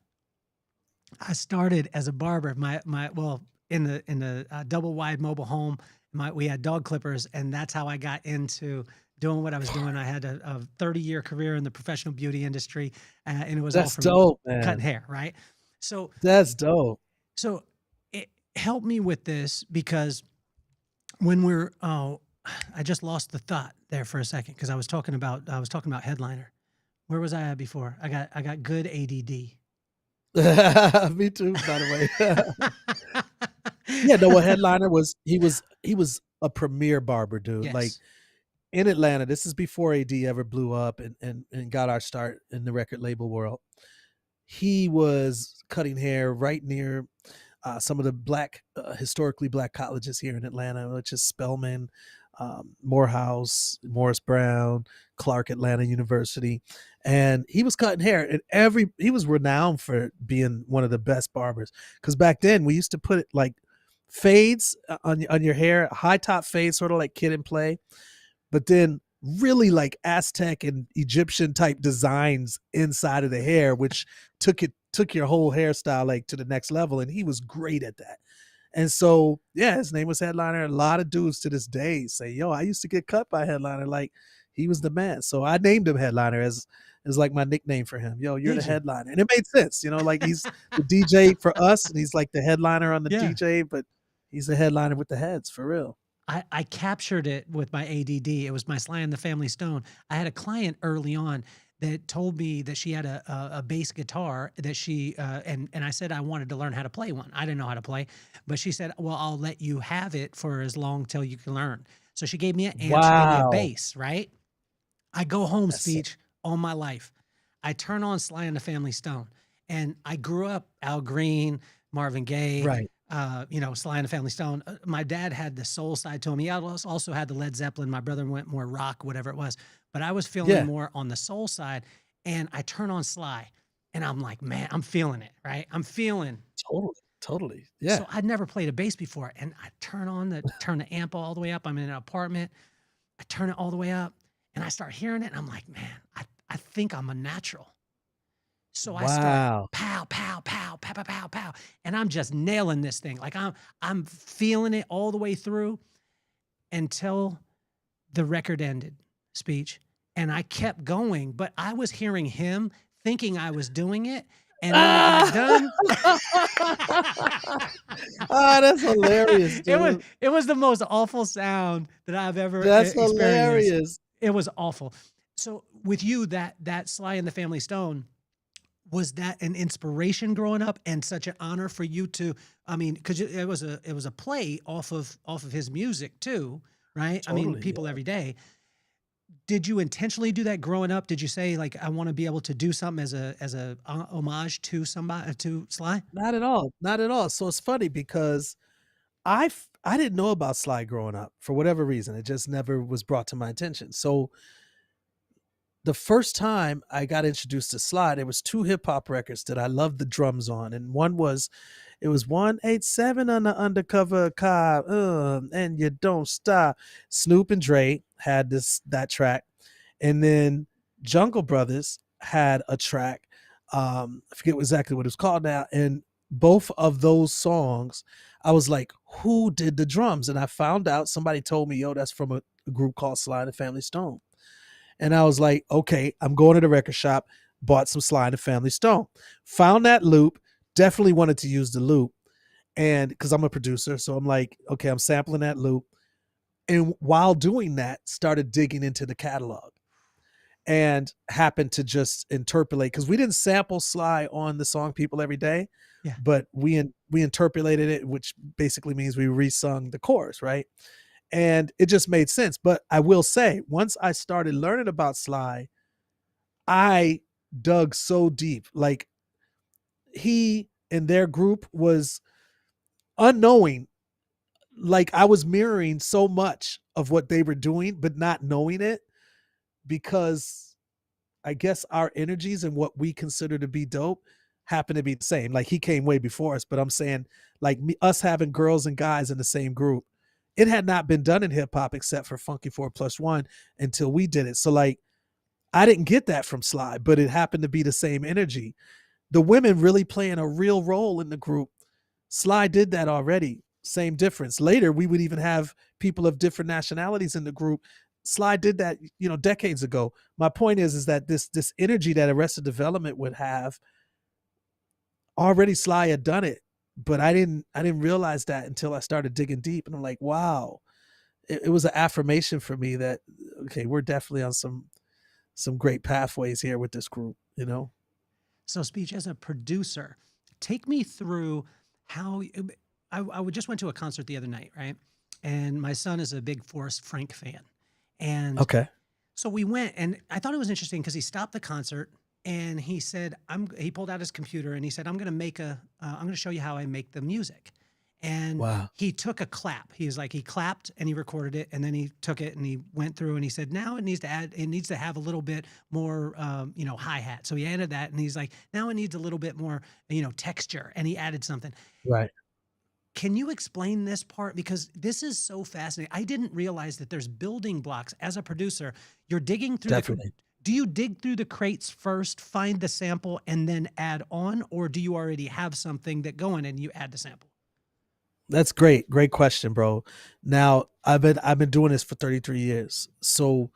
I started as a barber. Well, in the double wide mobile home, we had dog clippers, and that's how I got into doing what I was doing. I had a 30-year career in the professional beauty industry, and it was all That's from dope, cutting man. hair, right? So That's dope. so it helped me with this because when I just lost the thought there for a second because I was talking about Headliner. Where was I at before? I got good ADD. Me too, by the way. Yeah, no, what Headliner was he was a premier barber, dude. Like Yes. in Atlanta, this is before AD ever blew up and got our start in the record label world. He was cutting hair right near some of the black, historically black colleges here in Atlanta, which is Spelman, Morehouse, Morris Brown, Clark Atlanta University. And he was cutting hair, and he was renowned for being one of the best barbers. Because back then we used to put like fades on your hair, high top fade, sort of like Kid and Play, but then really like Aztec and Egyptian type designs inside of the hair, which took your whole hairstyle like to the next level. And he was great at that. And so, yeah, his name was Headliner. A lot of dudes to this day say, yo, I used to get cut by Headliner. Like, he was the man. So I named him Headliner as like my nickname for him. Yo, you're the headliner. And it made sense, like he's the DJ for us, and he's like the headliner on the DJ, but he's the headliner with the heads, for real. I captured it with my ADD. It was my Sly and the Family Stone. I had a client early on that told me that she had a bass guitar that she, and I said I wanted to learn how to play one. I didn't know how to play, but she said, well, I'll let you have it for as long till you can learn. So she gave me an amp, she gave me a bass, right? I go home, Speech, all my life. I turn on Sly and the Family Stone, and I grew up Al Green, Marvin Gaye, right. Sly and the Family Stone. My dad had the soul side to him. He also had the Led Zeppelin. My brother went more rock, whatever it was. But I was feeling more on the soul side. And I turn on Sly, and I'm like, man, I'm feeling it, right? I'm feeling. Totally. Yeah. So I'd never played a bass before. And I turn the amp all the way up. I'm in an apartment. I turn it all the way up, and I start hearing it. And I'm like, man, I think I'm a natural. So I start pow, pow, pow, pow, pow, pow, pow. And I'm just nailing this thing. Like I'm feeling it all the way through until the record ended, Speech. And I kept going, but I was hearing him thinking I was doing it. And when it got done, that's hilarious, dude. It was the most awful sound that I've ever experienced. Hilarious. It was awful. So with you, that Sly and the Family Stone, was that an inspiration growing up and such an honor for you to, I mean, because it was a play off of his music too, right? Totally, I mean, people every day. Did you intentionally do that growing up? Did you say like, I want to be able to do something as a homage to somebody, to Sly? Not at all. Not at all. So it's funny because I didn't know about Sly growing up for whatever reason. It just never was brought to my attention. So the first time I got introduced to Sly, there was 2 hip hop records that I loved the drums on. And one was, it was 187 on the undercover car, and you don't stop. Snoop and Dre had that track. And then Jungle Brothers had a track. I forget exactly what it was called now. And both of those songs, I was like, who did the drums? And I found out, somebody told me, yo, that's from a group called Sly and the Family Stone. And I was like, okay, I'm going to the record shop, bought some Sly and the Family Stone, found that loop, definitely wanted to use the loop. And because I'm a producer, so I'm like, okay, I'm sampling that loop. And while doing that, started digging into the catalog and happened to just interpolate, because we didn't sample Sly on the song People Every Day, but we interpolated it, which basically means we resung the chorus, right? And it just made sense. But I will say, once I started learning about Sly, I dug so deep. Like, he and their group was unknowing. Like, I was mirroring so much of what they were doing, but not knowing it, because I guess our energies and what we consider to be dope happen to be the same. Like, he came way before us, but I'm saying, like, us having girls and guys in the same group, it had not been done in hip hop except for Funky 4+1 until we did it. So like, I didn't get that from Sly, but it happened to be the same energy. The women really playing a real role in the group. Sly did that already. Same difference. Later, we would even have people of different nationalities in the group. Sly did that, decades ago. My point is that this energy that Arrested Development would have, already Sly had done it. But I didn't realize that until I started digging deep. And I'm like, wow, it was an affirmation for me that, okay, we're definitely on some great pathways here with this group, So Speech, as a producer, take me through how, I just went to a concert the other night, right? And my son is a big Forrest Frank fan. And okay, so we went, and I thought it was interesting because he stopped the concert and he said, he pulled out his computer and he said, I'm going to show you how I make the music. And Wow. he took a clap. He was like, he clapped and he recorded it. And then he took it and he went through and he said, now it needs to have a little bit more, hi-hat. So he added that. And he's like, now it needs a little bit more, texture. And he added something. Right. Can you explain this part? Because this is so fascinating. I didn't realize that there's building blocks. As a producer, you're digging through Definitely. do you dig through the crates first, find the sample, and then add on? Or do you already have something that going and you add the sample? That's great. Great question, bro. Now, I've been doing this for 33 years. So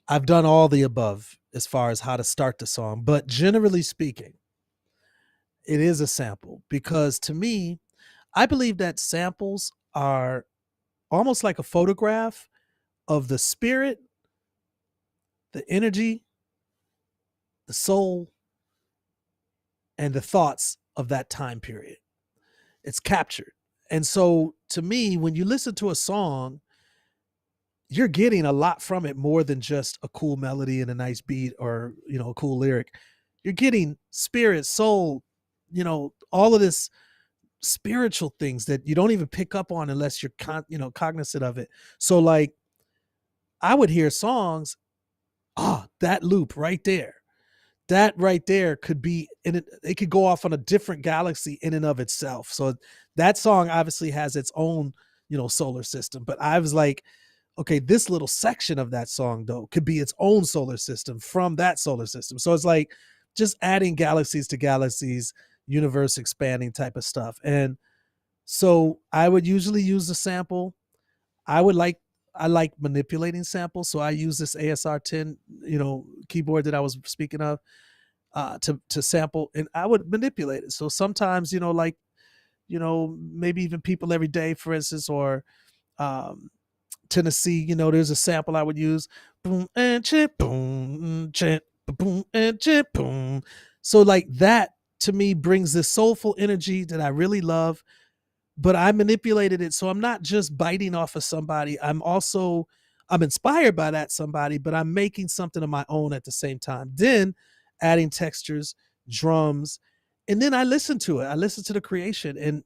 I've done all the above as far as how to start the song, but generally speaking, it is a sample because to me, I believe that samples are almost like a photograph of the spirit, the energy, the soul, and the thoughts of that time period. It's captured. And so to me, when you listen to a song, you're getting a lot from it more than just a cool melody and a nice beat or, a cool lyric. You're getting spirit, soul, all of this spiritual things that you don't even pick up on unless you're cognizant of it. So like I would hear songs, that loop right there. That right there could be it could go off on a different galaxy in and of itself. So that song obviously has its own, solar system. But I was like, okay, this little section of that song though could be its own solar system from that solar system. So it's like just adding galaxies to galaxies, universe expanding type of stuff. And so I would usually use a sample. I like manipulating samples. So I use this ASR 10, keyboard that I was speaking of, to sample, and I would manipulate it. So sometimes, maybe even People Every Day, for instance, or Tennessee, there's a sample I would use. Boom and chip, boom, chip, boom and chip, boom. So like that to me brings this soulful energy that I really love, but I manipulated it. So I'm not just biting off of somebody. I'm inspired by that somebody, but I'm making something of my own at the same time. Then adding textures, drums, and then I listen to it. I listen to the creation. And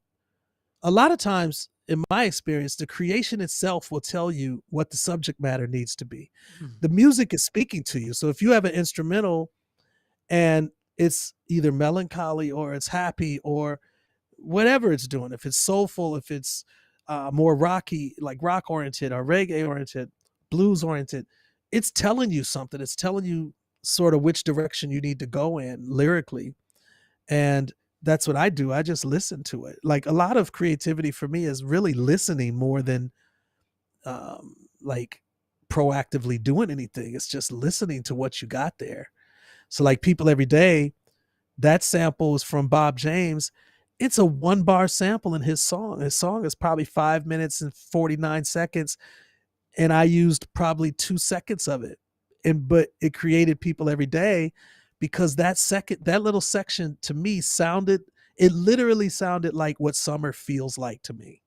a lot of times in my experience, the creation itself will tell you what the subject matter needs to be. The music is speaking to you. So if you have an instrumental and it's either melancholy or it's happy or whatever it's doing, if it's soulful, if it's more rocky, like rock oriented or reggae oriented, blues oriented, it's telling you something. It's telling you sort of which direction you need to go in lyrically. And that's what I do. I just listen to it. Like a lot of creativity for me is really listening more than like proactively doing anything. It's just listening to what you got there. So like People Every Day, that sample is from Bob James. It's a 1-bar sample in his song. His song is probably 5 minutes and 49 seconds. And I used probably 2 seconds of it. But it created People Every Day because that little section to me it literally sounded like what summer feels like to me.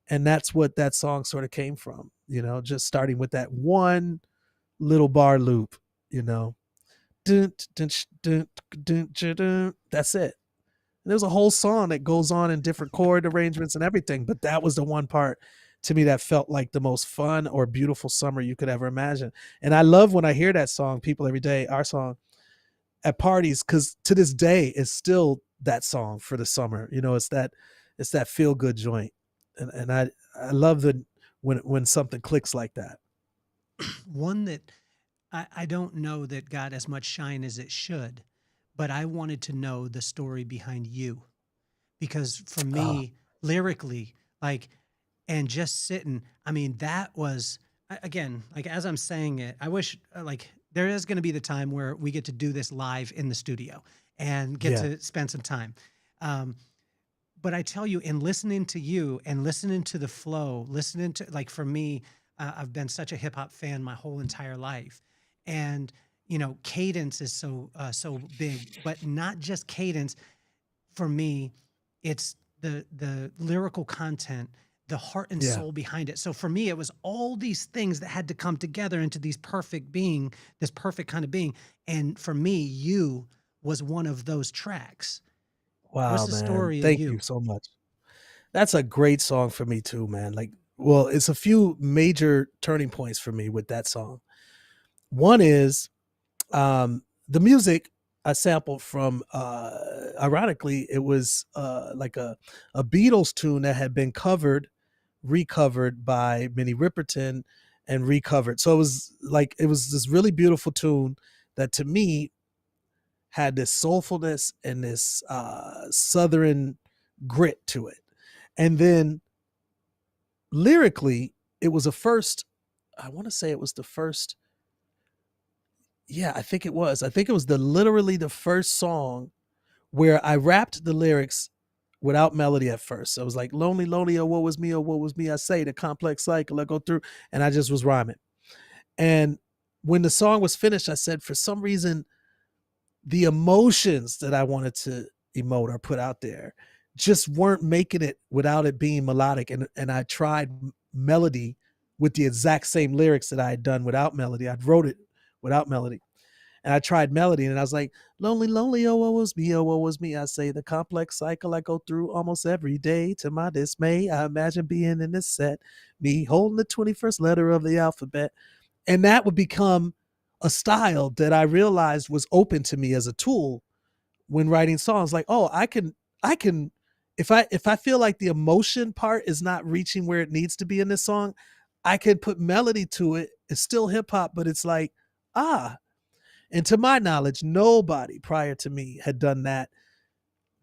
And that's what that song sort of came from, just starting with that one little bar loop, Dun, dun, dun, dun, dun, dun. That's it. And there's a whole song that goes on in different chord arrangements and everything, but that was the one part to me that felt like the most fun or beautiful summer you could ever imagine. And I love when I hear that song, People Every Day, our song, at parties, because to this day it's still that song for the summer. It's that feel good joint. And I love when something clicks like that. One that I don't know that got as much shine as it should, but I wanted to know the story behind you. Because for me, lyrically, like, and just sitting, I mean, that was, again, like as I'm saying it, I wish like there is going to be the time where we get to do this live in the studio and get to spend some time. But I tell you, in listening to you and listening to the flow, listening to, like, for me, I've been such a hip hop fan my whole entire life. And, cadence is so big, but not just cadence. For me, it's the lyrical content, the heart and Yeah. soul behind it. So for me, it was all these things that had to come together into this perfect kind of being. And for me, You was one of those tracks. What's Wow, the man. story of Thank you You? so much. That's a great song for me too, man. Like, well, it's a few major turning points for me with that song. One is the music I sampled from ironically, it was like a Beatles tune that had been recovered by Minnie Riperton and recovered. So it was this really beautiful tune that to me had this soulfulness and this southern grit to it. And then lyrically, it was a first, I want to say it was the first, yeah, I think it was. I think it was literally the first song where I rapped the lyrics without melody at first. So I was like, lonely, lonely, oh, what was me, I say, the complex cycle I go through. And I just was rhyming. And when the song was finished, I said, for some reason, the emotions that I wanted to emote or put out there just weren't making it without it being melodic. And I tried melody with the exact same lyrics that I had done without melody. I'd wrote it without melody. And I tried melody and I was like, lonely, lonely, oh, woe was me. I say the complex cycle I go through almost every day. To my dismay, I imagine being in this set, me holding the 21st letter of the alphabet. And that would become a style that I realized was open to me as a tool when writing songs. Like, oh, I can, if I feel like the emotion part is not reaching where it needs to be in this song, I can put melody to it. It's still hip hop, but it's like, and to my knowledge, nobody prior to me had done that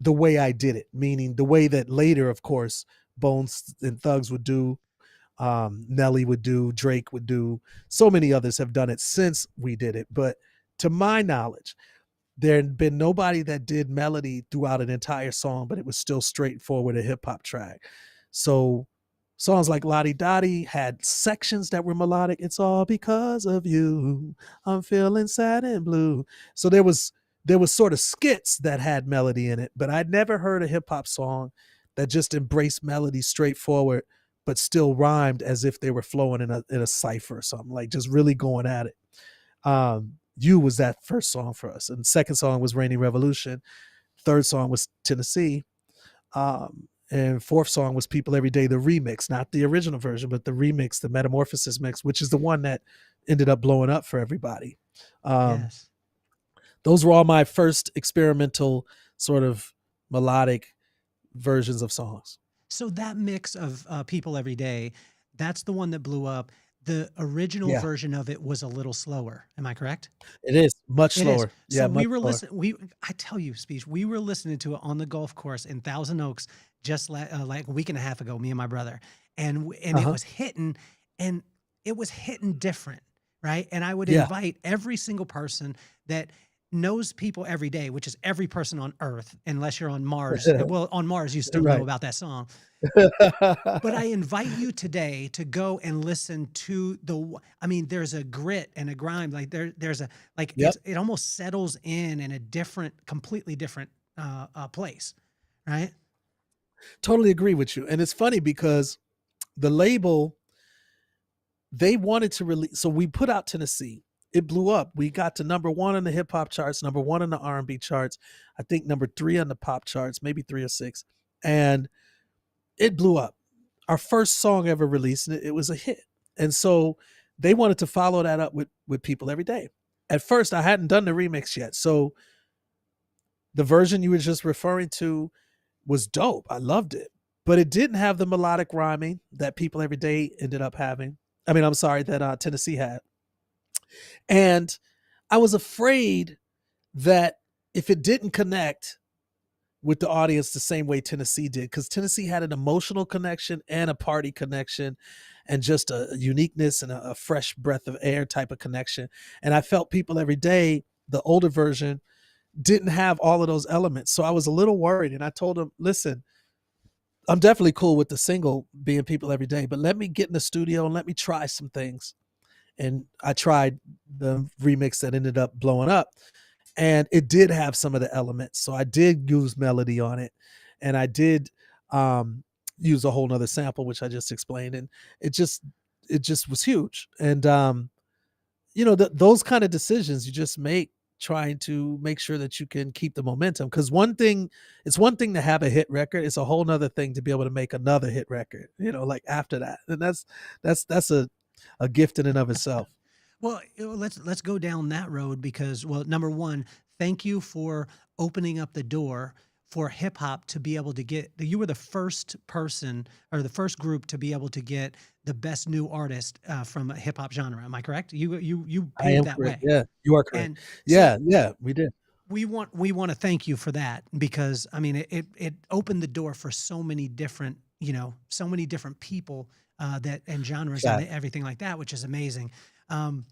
the way I did it, meaning the way that later, of course, Bones and Thugs would do, Nelly would do, Drake would do. So many others have done it since we did it. But to my knowledge, there had been nobody that did melody throughout an entire song, but it was still straightforward a hip hop track. So songs like Lottie Dottie had sections that were melodic. It's all because of you. I'm feeling sad and blue. So there was sort of skits that had melody in it, but I'd never heard a hip hop song that just embraced melody straightforward, but still rhymed as if they were flowing in a cipher or something, like just really going at it. You was that first song for us. And second song was Rainy Revolution. Third song was Tennessee. And fourth song was People Every Day, the remix, not the original version, but the remix, the Metamorphosis mix, which is the one that ended up blowing up for everybody. Yes. Those were all my first experimental sort of melodic versions of songs. So that mix of People Every Day, that's the one that blew up. The original Yeah, version of it was a little slower. Am I correct? it is much It is. slower. So Yeah, we much were slower. listening. I tell you, Speech, we were listening to it on the golf course in Thousand Oaks just like a week and a half ago. Me and my brother, and it Uh-huh. was hitting, and it was hitting different, right? And I would Yeah. invite every single person that knows People Every Day, which is every person on Earth, unless you're on Mars. Well, on Mars, you still know Right. about that song. But I invite you today to go and listen to I mean, there's a grit and a grime. Like there's a, like Yep. it almost settles in a completely different place, right? Totally agree with you. And it's funny because the label, they wanted to release, so we put out Tennessee. It blew up. We got to number one on the hip hop charts, number one on the R&B charts. I think number 3 on the pop charts, maybe 3 or 6. And it blew up. Our first song ever released, and it was a hit. And so they wanted to follow that up with People Every Day. At first, I hadn't done the remix yet. So the version you were just referring to was dope. I loved it. But it didn't have the melodic rhyming that People Every Day ended up having. I mean, I'm sorry, that Tennessee had. And I was afraid that if it didn't connect with the audience the same way Tennessee did, because Tennessee had an emotional connection and a party connection and just a uniqueness and a fresh breath of air type of connection. And I felt People Every Day, the older version, didn't have all of those elements. So I was a little worried. And I told him, listen, I'm definitely cool with the single being People Every Day, but let me get in the studio and let me try some things. And I tried the remix that ended up blowing up. And it did have some of the elements. So I did use melody on it. And I did use a whole nother sample, which I just explained. And it just, it just was huge. And, you know, those kind of decisions you just make trying to make sure that you can keep the momentum. Because it's one thing to have a hit record. It's a whole nother thing to be able to make another hit record, you know, like after that. And that's a gift in and of itself. Well, let's go down that road because, well, number one, thank you for opening up the door for hip hop to be able to get. You were the first person or the first group to be able to get the best new artist from a hip hop genre. Am I correct? You I am paved that correct. way. Yeah, you are correct. And so Yeah, we did. we want to thank you for that because I mean it opened the door for so many different so many different people that and genres and Fact. everything like that, which is amazing. Um,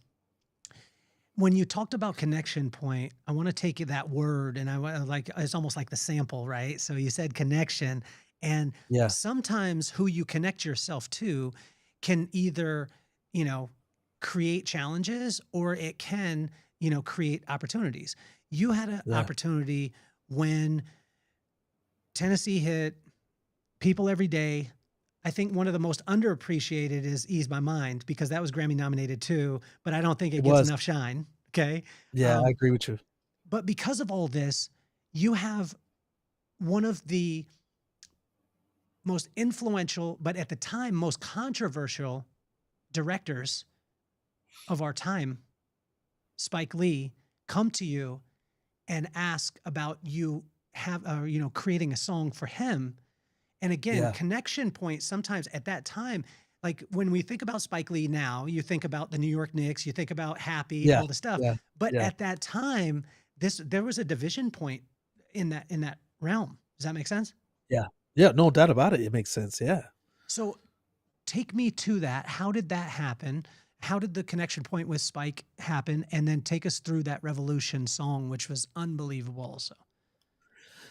when you talked about connection point, I want to take that word and like it's almost like the sample, right? So you said connection, and Yeah, sometimes who you connect yourself to can either you know create challenges or it can create opportunities. You had an yeah. opportunity when Tennessee hit People Every Day. I think one of the most underappreciated is Ease My Mind because that was Grammy nominated too, but I don't think It it gets was. enough shine. Okay. Yeah, I Um, agree with you. but because of all this, you have one of the most influential, but at the time, most controversial directors of our time, Spike Lee, come to you and ask about you creating a song for him. And again, Yeah, connection point sometimes at that time, like when we think about Spike Lee now, you think about the New York Knicks, you think about Happy, yeah, all the stuff. yeah, But yeah, at that time, there was a division point in that realm. Does that make sense? yeah. Yeah, no doubt about it. It makes sense. Yeah. So take me to that. How did that happen? How did the connection point with Spike happen? And then take us through that Revolution song, which was unbelievable also.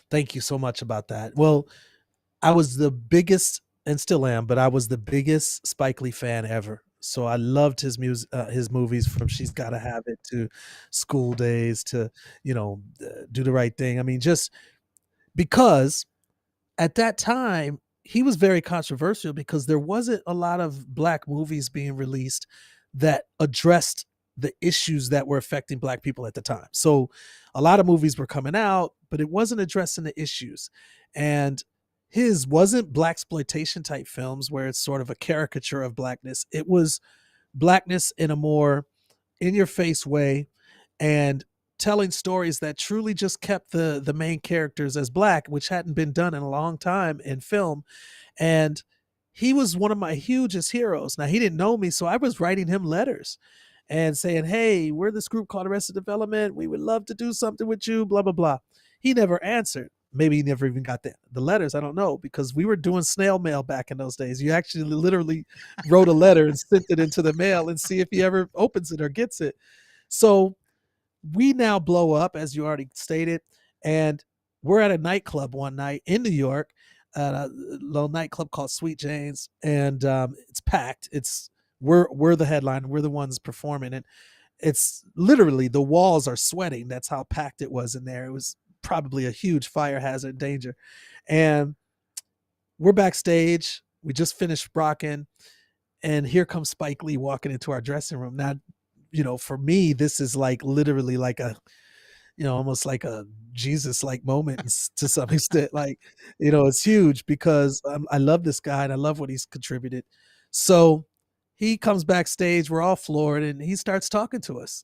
Thank you so much about that. Well, I was the biggest and still am, but I was the biggest Spike Lee fan ever. So I loved his music, his movies from She's Gotta Have It to School Days to, Do the Right Thing. I mean, just because at that time he was very controversial because there wasn't a lot of black movies being released that addressed the issues that were affecting black people at the time. So a lot of movies were coming out, but it wasn't addressing the issues. And his wasn't black exploitation type films where it's sort of a caricature of blackness. It was blackness in a more in your face way and telling stories that truly just kept the main characters as black, which hadn't been done in a long time in film. And he was one of my hugest heroes. Now he didn't know me, so I was writing him letters and saying, "Hey, we're this group called Arrested Development. We would love to do something with you, blah blah blah." He never answered. Maybe he never even got the letters. I don't know, because we were doing snail mail back in those days. You actually literally wrote a letter and sent it into the mail and see if he ever opens it or gets it. So we now blow up, as you already stated, and we're at a nightclub one night in New York, at a little nightclub called Sweet Jane's, and it's packed. We're the headline, we're the ones performing, and it's literally the walls are sweating. That's how packed it was in there. It was probably a huge fire hazard danger, and we're backstage. We just finished rocking, and here comes Spike Lee walking into our dressing room. Now, for me, this is like literally like a, almost like a Jesus like moment to some extent. Like, it's huge because I love this guy and I love what he's contributed. So he comes backstage, we're all floored, and he starts talking to us.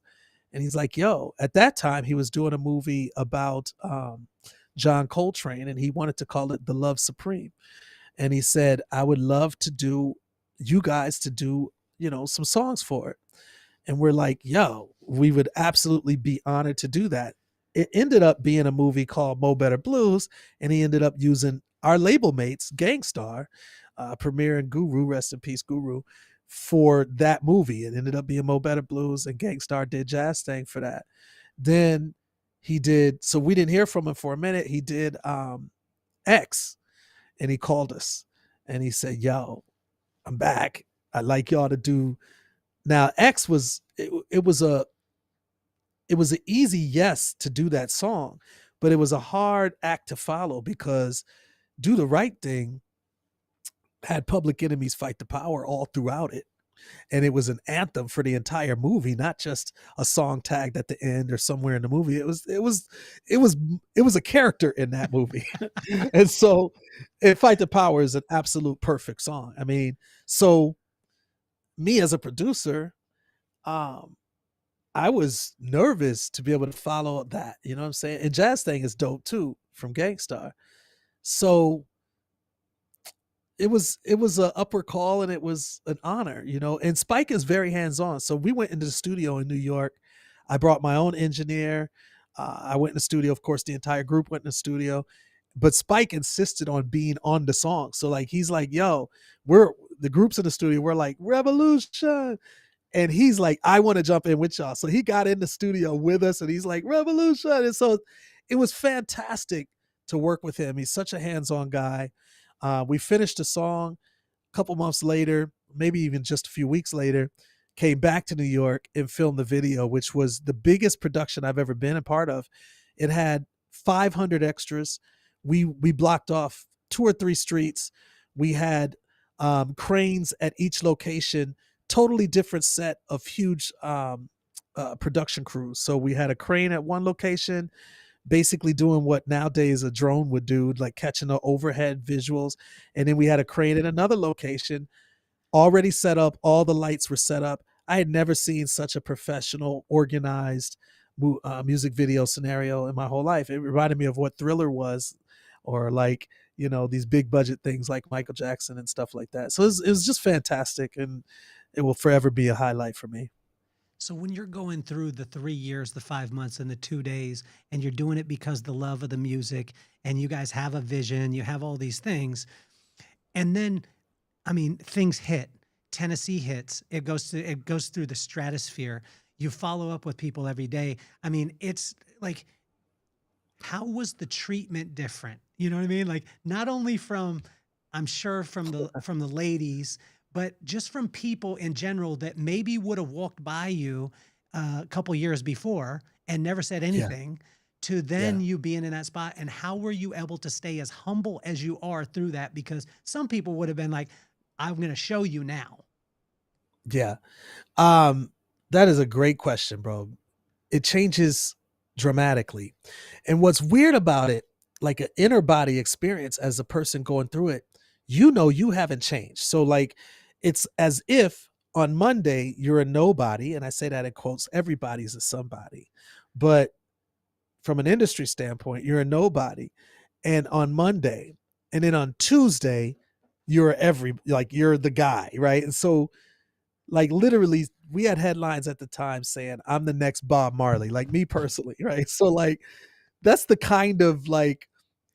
And he's like, yo, at that time, he was doing a movie about John Coltrane, and he wanted to call it The Love Supreme. And he said, I would love to do you guys to do, some songs for it. And we're like, yo, we would absolutely be honored to do that. It ended up being a movie called Mo Better Blues, and he ended up using our label mates, Gangstar, Premier and Guru, rest in peace, Guru, for that movie. It ended up being Mo Better Blues, and Gangstar did Jazz Thing for that. Then he did, so we didn't hear from him for a minute. He did X, and he called us, and he said, yo, I'm back. I'd like y'all to do. Now X was it was an easy yes to do that song, but it was a hard act to follow because Do the Right Thing had Public Enemy's Fight the Power all throughout it. And it was an anthem for the entire movie, not just a song tagged at the end or somewhere in the movie. It was a character in that movie. And so and Fight the Power is an absolute perfect song. I mean, so me as a producer, um, I was nervous to be able to follow that. You know what I'm saying? And Jazz Thing is dope too from Gangstar. So it was a upward call and it was an honor, you know. And Spike is very hands-on. So we went into the studio in New York. I brought my own engineer. I went in the studio. Of course, the entire group went in the studio. But Spike insisted on being on the song. So like he's like, yo, we're the groups in the studio, we're like, Revolution. And he's like, I want to jump in with y'all. So he got in the studio with us and he's like, Revolution. And so it was fantastic to work with him. He's such a hands-on guy. We finished the song a couple months later, maybe even just a few weeks later, came back to New York and filmed the video, which was the biggest production I've ever been a part of. It had 500 extras. We blocked off 2 or 3 streets. We had cranes at each location, totally different set of huge production crews. So we had a crane at one location, basically doing what nowadays a drone would do, like catching the overhead visuals. And then we had a crane at another location already set up. All the lights were set up. I had never seen such a professional, organized music video scenario in my whole life. It reminded me of what Thriller was, or like, you know, these big budget things like Michael Jackson and stuff like that. So it was just fantastic, and it will forever be a highlight for me. So when you're going through the 3 years, the 5 months, and the 2 days, and you're doing it because the love of the music, and you guys have a vision, you have all these things, and then, I mean, things hit. Tennessee hits. It goes through the stratosphere. You follow up with people every day. I mean, it's like, how was the treatment different? You know what I mean? Like, not only from, I'm sure from the ladies, but just from people in general that maybe would have walked by you a couple years before and never said Yeah. anything, to then Yeah. you being in that spot. And how were you able to stay as humble as you are through that? Because some people would have been like, I'm going to show you now. Yeah. Um, that is a great question, bro. It changes dramatically. And what's weird about it, like an inner body experience as a person going through it, you know, you haven't changed. So like, it's as if on Monday you're a nobody. And I say that in quotes, everybody's a somebody. But from an industry standpoint, you're a nobody. And on Monday, and then on Tuesday, you're you're the guy, right? And so like literally we had headlines at the time saying I'm the next Bob Marley, like me personally, right? So like that's the kind of like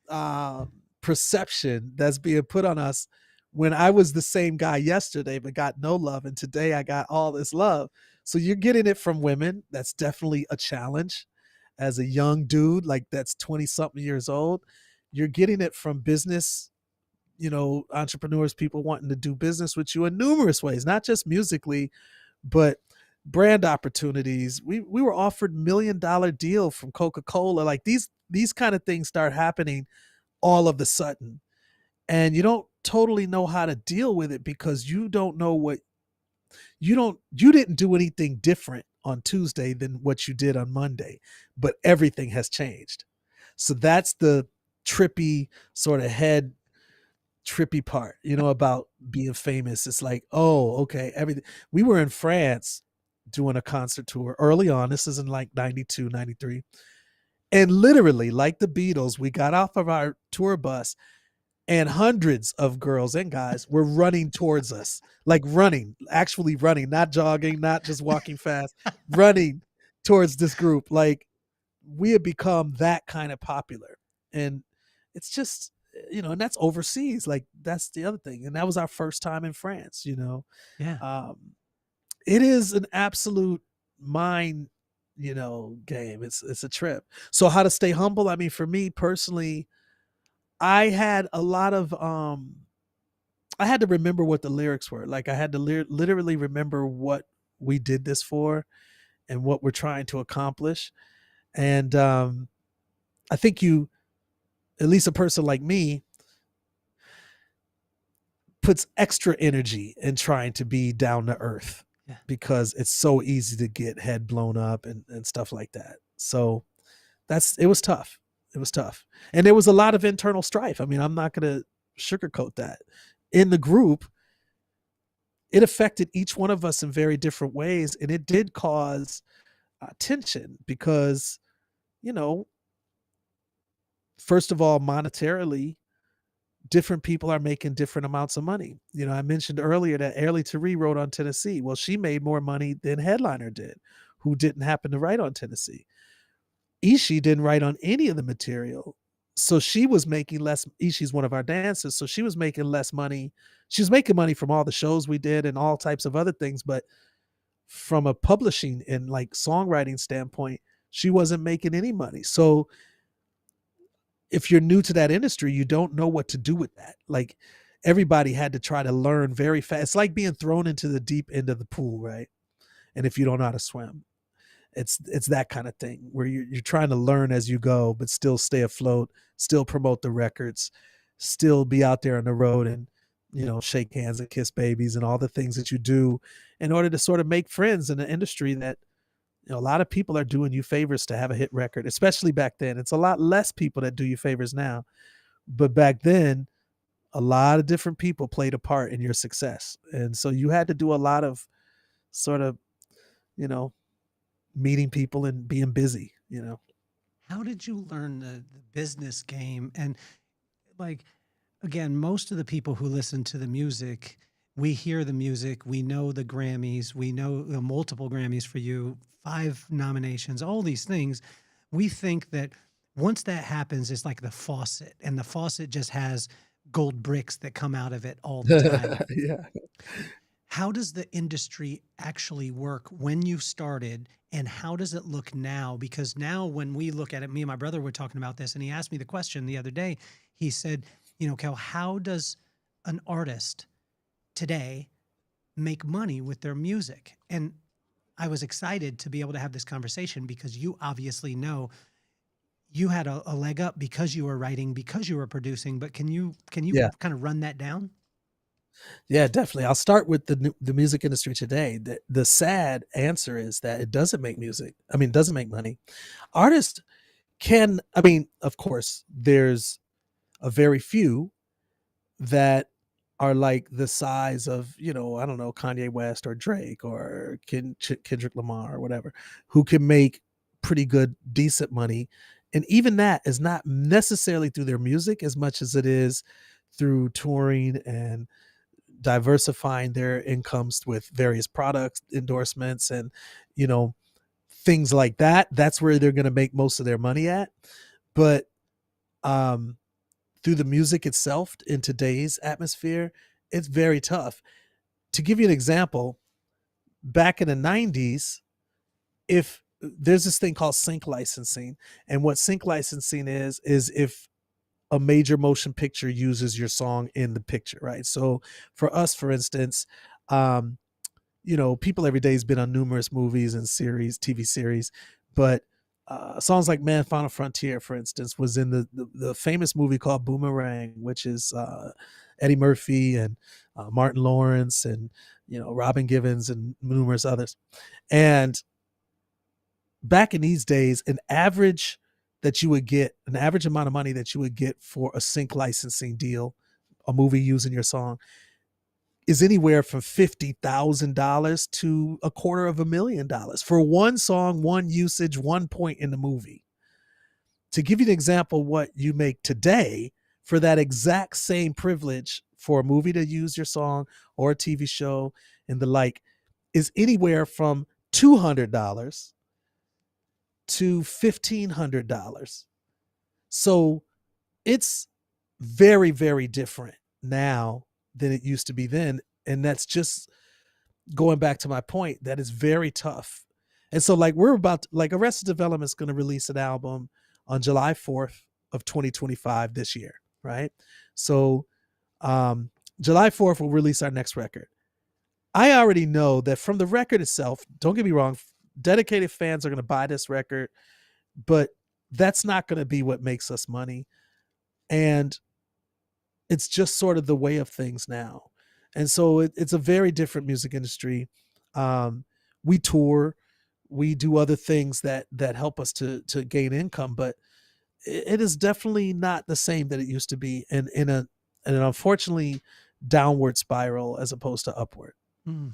uh perception that's being put on us, when I was the same guy yesterday but got no love, and today I got all this love. So you're getting it from women. That's definitely a challenge. As a young dude like that's 20 something years old, you're getting it from business, you know, entrepreneurs, people wanting to do business with you in numerous ways, not just musically, but brand opportunities. We were offered $1 million deal from Coca-Cola. Like these kind of things start happening all of a sudden, and you don't totally know how to deal with it because you don't know what you didn't do anything different on Tuesday than what you did on Monday, but everything has changed. So that's the trippy sort of head trippy part, you know, about being famous. It's like, oh, okay, everything. We were in France doing a concert tour early on. This is in like 92, 93. And literally, like the Beatles, we got off of our tour bus and hundreds of girls and guys were running towards us, like running, actually running, not jogging, not just walking fast, running towards this group. Like we had become that kind of popular. And it's just, you know, and that's overseas. Like that's the other thing. And that was our first time in France, you know. Yeah. It is an absolute mind, you know, game. It's a trip. So how to stay humble? I mean, for me personally, I had a lot of I had to remember what the lyrics were. Like I had to literally remember what we did this for and what we're trying to accomplish. And I think you, at least a person like me, puts extra energy in trying to be down to earth Yeah. because it's so easy to get head blown up and stuff like that. So it was tough. It was tough. And there was a lot of internal strife. I mean, I'm not going to sugarcoat that. In the group, it affected each one of us in very different ways. And it did cause tension because, you know, first of all, monetarily, different people are making different amounts of money. You know, I mentioned earlier that Airly Tari wrote on Tennessee. Well, she made more money than Headliner did, who didn't happen to write on Tennessee. Ishi didn't write on any of the material. So she was making less. Ishi's one of our dancers. So she was making less money. She was making money from all the shows we did and all types of other things. But from a publishing and like songwriting standpoint, she wasn't making any money. So if you're new to that industry, you don't know what to do with that. Like everybody had to try to learn very fast. It's like being thrown into the deep end of the pool, right? And if you don't know how to swim, it's that kind of thing where you're trying to learn as you go, but still stay afloat, still promote the records, still be out there on the road and, you know, shake hands and kiss babies and all the things that you do in order to sort of make friends in an industry that, you know, a lot of people are doing you favors to have a hit record, especially back then. It's a lot less people that do you favors now. But back then, a lot of different people played a part in your success. And so you had to do a lot of sort of, you know, meeting people and being busy, you know. How did you learn the business game? And like, again, most of the people who listen to the music, we hear the music, we know the Grammys, we know the multiple Grammys for you, 5 nominations, all these things. We think that once that happens, it's like the faucet, and the faucet just has gold bricks that come out of it all the time. Yeah. How does the industry actually work when you started, and how does it look now? Because now when we look at it, me and my brother were talking about this, and he asked me the question the other day. He said, you know, Kel, how does an artist today make money with their music? And I was excited to be able to have this conversation because you obviously know you had a leg up because you were writing, because you were producing, but can you Yeah. kind of run that down? Yeah, definitely. I'll start with the music industry today. The sad answer is that it doesn't make music. I mean, it doesn't make money. Artists can, I mean, of course, there's a very few that are like the size of, you know, I don't know, Kanye West or Drake or Kendrick Lamar or whatever, who can make pretty good, decent money. And even that is not necessarily through their music as much as it is through touring and diversifying their incomes with various product endorsements and, you know, things like that. That's where they're going to make most of their money at. But through the music itself in today's atmosphere, it's very tough. To give you an example, back in the 90s, if there's this thing called sync licensing, and what sync licensing is if a major motion picture uses your song in the picture, right? So for us, for instance, you know, People Every Day has been on numerous movies and series, TV series, but songs like Man Final Frontier, for instance, was in the famous movie called Boomerang, which is Eddie Murphy and Martin Lawrence and, you know, Robin Givens and numerous others. And back in these days, an average amount of money that you would get for a sync licensing deal, a movie using your song, is anywhere from $50,000 to $250,000 for one song, one usage, one point in the movie. To give you an example, what you make today for that exact same privilege for a movie to use your song or a TV show and the like is anywhere from $200 to $1,500. So it's very, very different now than it used to be then. And that's just going back to my point, that is very tough. And so like Arrested Development is going to release an album on July 4th of 2025 this year, right? So July 4th we'll release our next record. I already know that from the record itself, don't get me wrong, dedicated fans are going to buy this record, but that's not going to be what makes us money. And it's just sort of the way of things now. And so it's a very different music industry. We tour, we do other things that help us to gain income, but it is definitely not the same that it used to be, and in an unfortunately downward spiral as opposed to upward. Mm.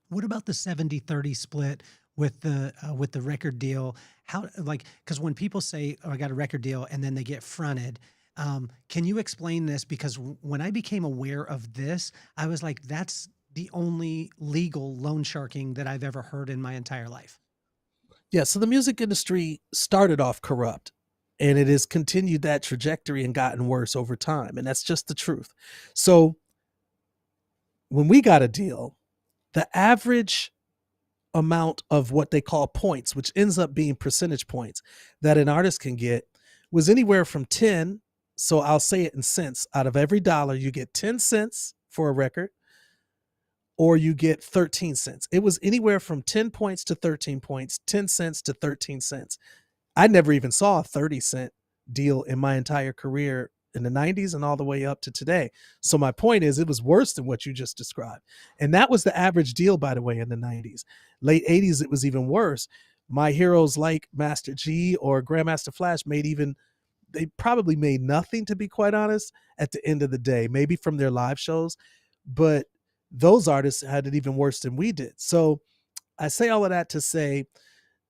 What about the 70-30 split with the record deal? How, like, because when people say, "Oh, I got a record deal," and then they get fronted, can you explain this? Because when I became aware of this, I was like, "That's the only legal loan sharking that I've ever heard in my entire life." Yeah, so the music industry started off corrupt, and it has continued that trajectory and gotten worse over time, and that's just the truth. So when we got a deal, the average amount of what they call points, which ends up being percentage points that an artist can get, was anywhere from 10. So I'll say it in cents. Out of every dollar, you get 10 cents for a record, or you get 13 cents. It was anywhere from 10 points to 13 points, 10 cents to 13 cents. I never even saw a 30-cent deal in my entire career in the 90s and all the way up to today. So my point is, it was worse than what you just described. And that was the average deal, by the way, in the 90s. Late 80s, it was even worse. My heroes like Master G or Grandmaster Flash they probably made nothing, to be quite honest, at the end of the day, maybe from their live shows. But those artists had it even worse than we did. So I say all of that to say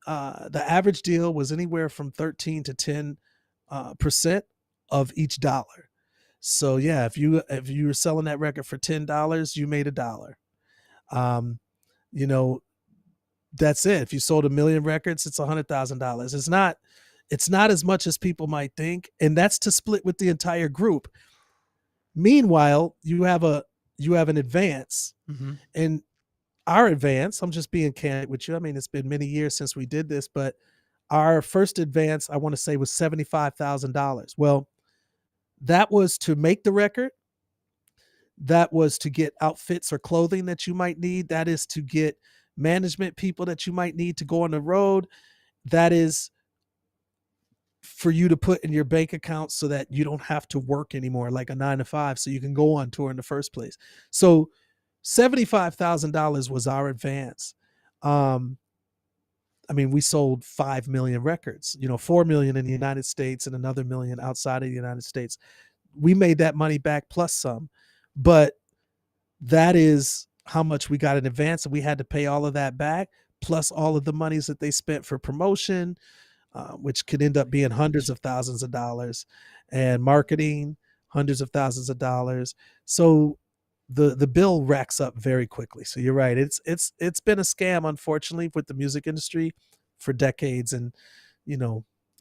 the average deal was anywhere from 13 to 10% of each dollar. So yeah, if you were selling that record for $10, you made $1. You know, that's it. If you sold 1,000,000 records, it's $100,000. It's not as much as people might think, and that's to split with the entire group. Meanwhile, you have an advance, Mm-hmm. and our advance, I'm just being candid with you. I mean, it's been many years since we did this, but our first advance, I want to say, was $75,000. Well, that was to make the record. That was to get outfits or clothing that you might need. That is to get management people that you might need to go on the road. That is for you to put in your bank account so that you don't have to work anymore, like a 9 to 5, so you can go on tour in the first place. So $75,000 was our advance. I mean, we sold 5 million records, 4 million in the United States and another million outside of the United States. We made that money back plus some, but that is how much we got in advance. And we had to pay all of that back, plus all of the monies that they spent for promotion, which could end up being hundreds of thousands of dollars, and marketing, hundreds of thousands of dollars. So the bill racks up very quickly. So you're right. It's been a scam, unfortunately, with the music industry for decades. And,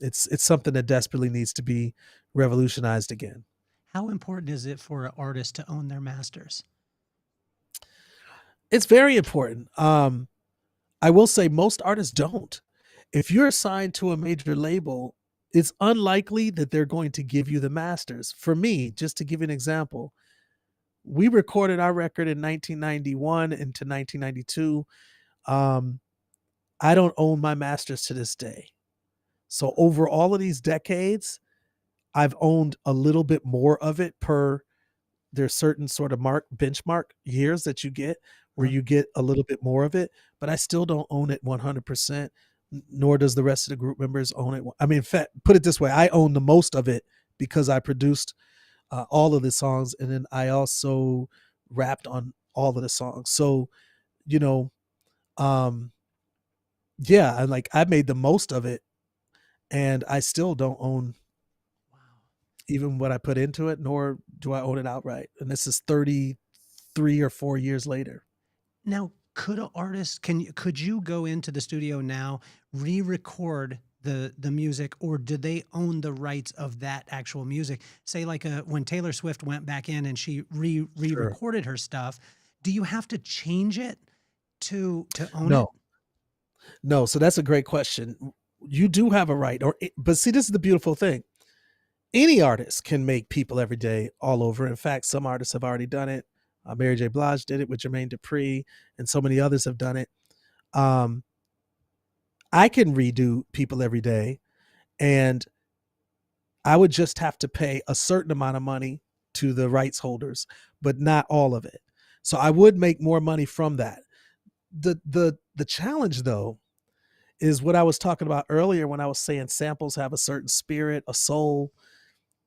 it's something that desperately needs to be revolutionized again. How important is it for an artist to own their masters? It's very important. I will say most artists don't. If you're assigned to a major label, it's unlikely that they're going to give you the masters. For me, just to give you an example, we recorded our record in 1991 into 1992. I don't own my masters to this day. So over all of these decades, I've owned a little bit more of it per there's certain sort of benchmark years that you get where you get a little bit more of it, but I still don't own it 100%, nor does the rest of the group members own it. I mean, in fact, put it this way, I own the most of it because I produced all of the songs, and then I also rapped on all of the songs. So, yeah, I made the most of it, and I still don't own even what I put into it, nor do I own it outright. And this is 33 or 4 years later. Now, could an artist could you go into the studio now, re-record the music, or do they own the rights of that actual music? Say like when Taylor Swift went back in and she re-recorded her stuff, do you have to change it to own it? No. So that's a great question. You do have a right, but see, this is the beautiful thing. Any artist can make People Every Day all over. In fact, some artists have already done it. Mary J. Blige did it with Jermaine Dupri, and so many others have done it. I can redo People Every Day, and I would just have to pay a certain amount of money to the rights holders, but not all of it. So I would make more money from that. The challenge though is what I was talking about earlier when I was saying samples have a certain spirit, a soul.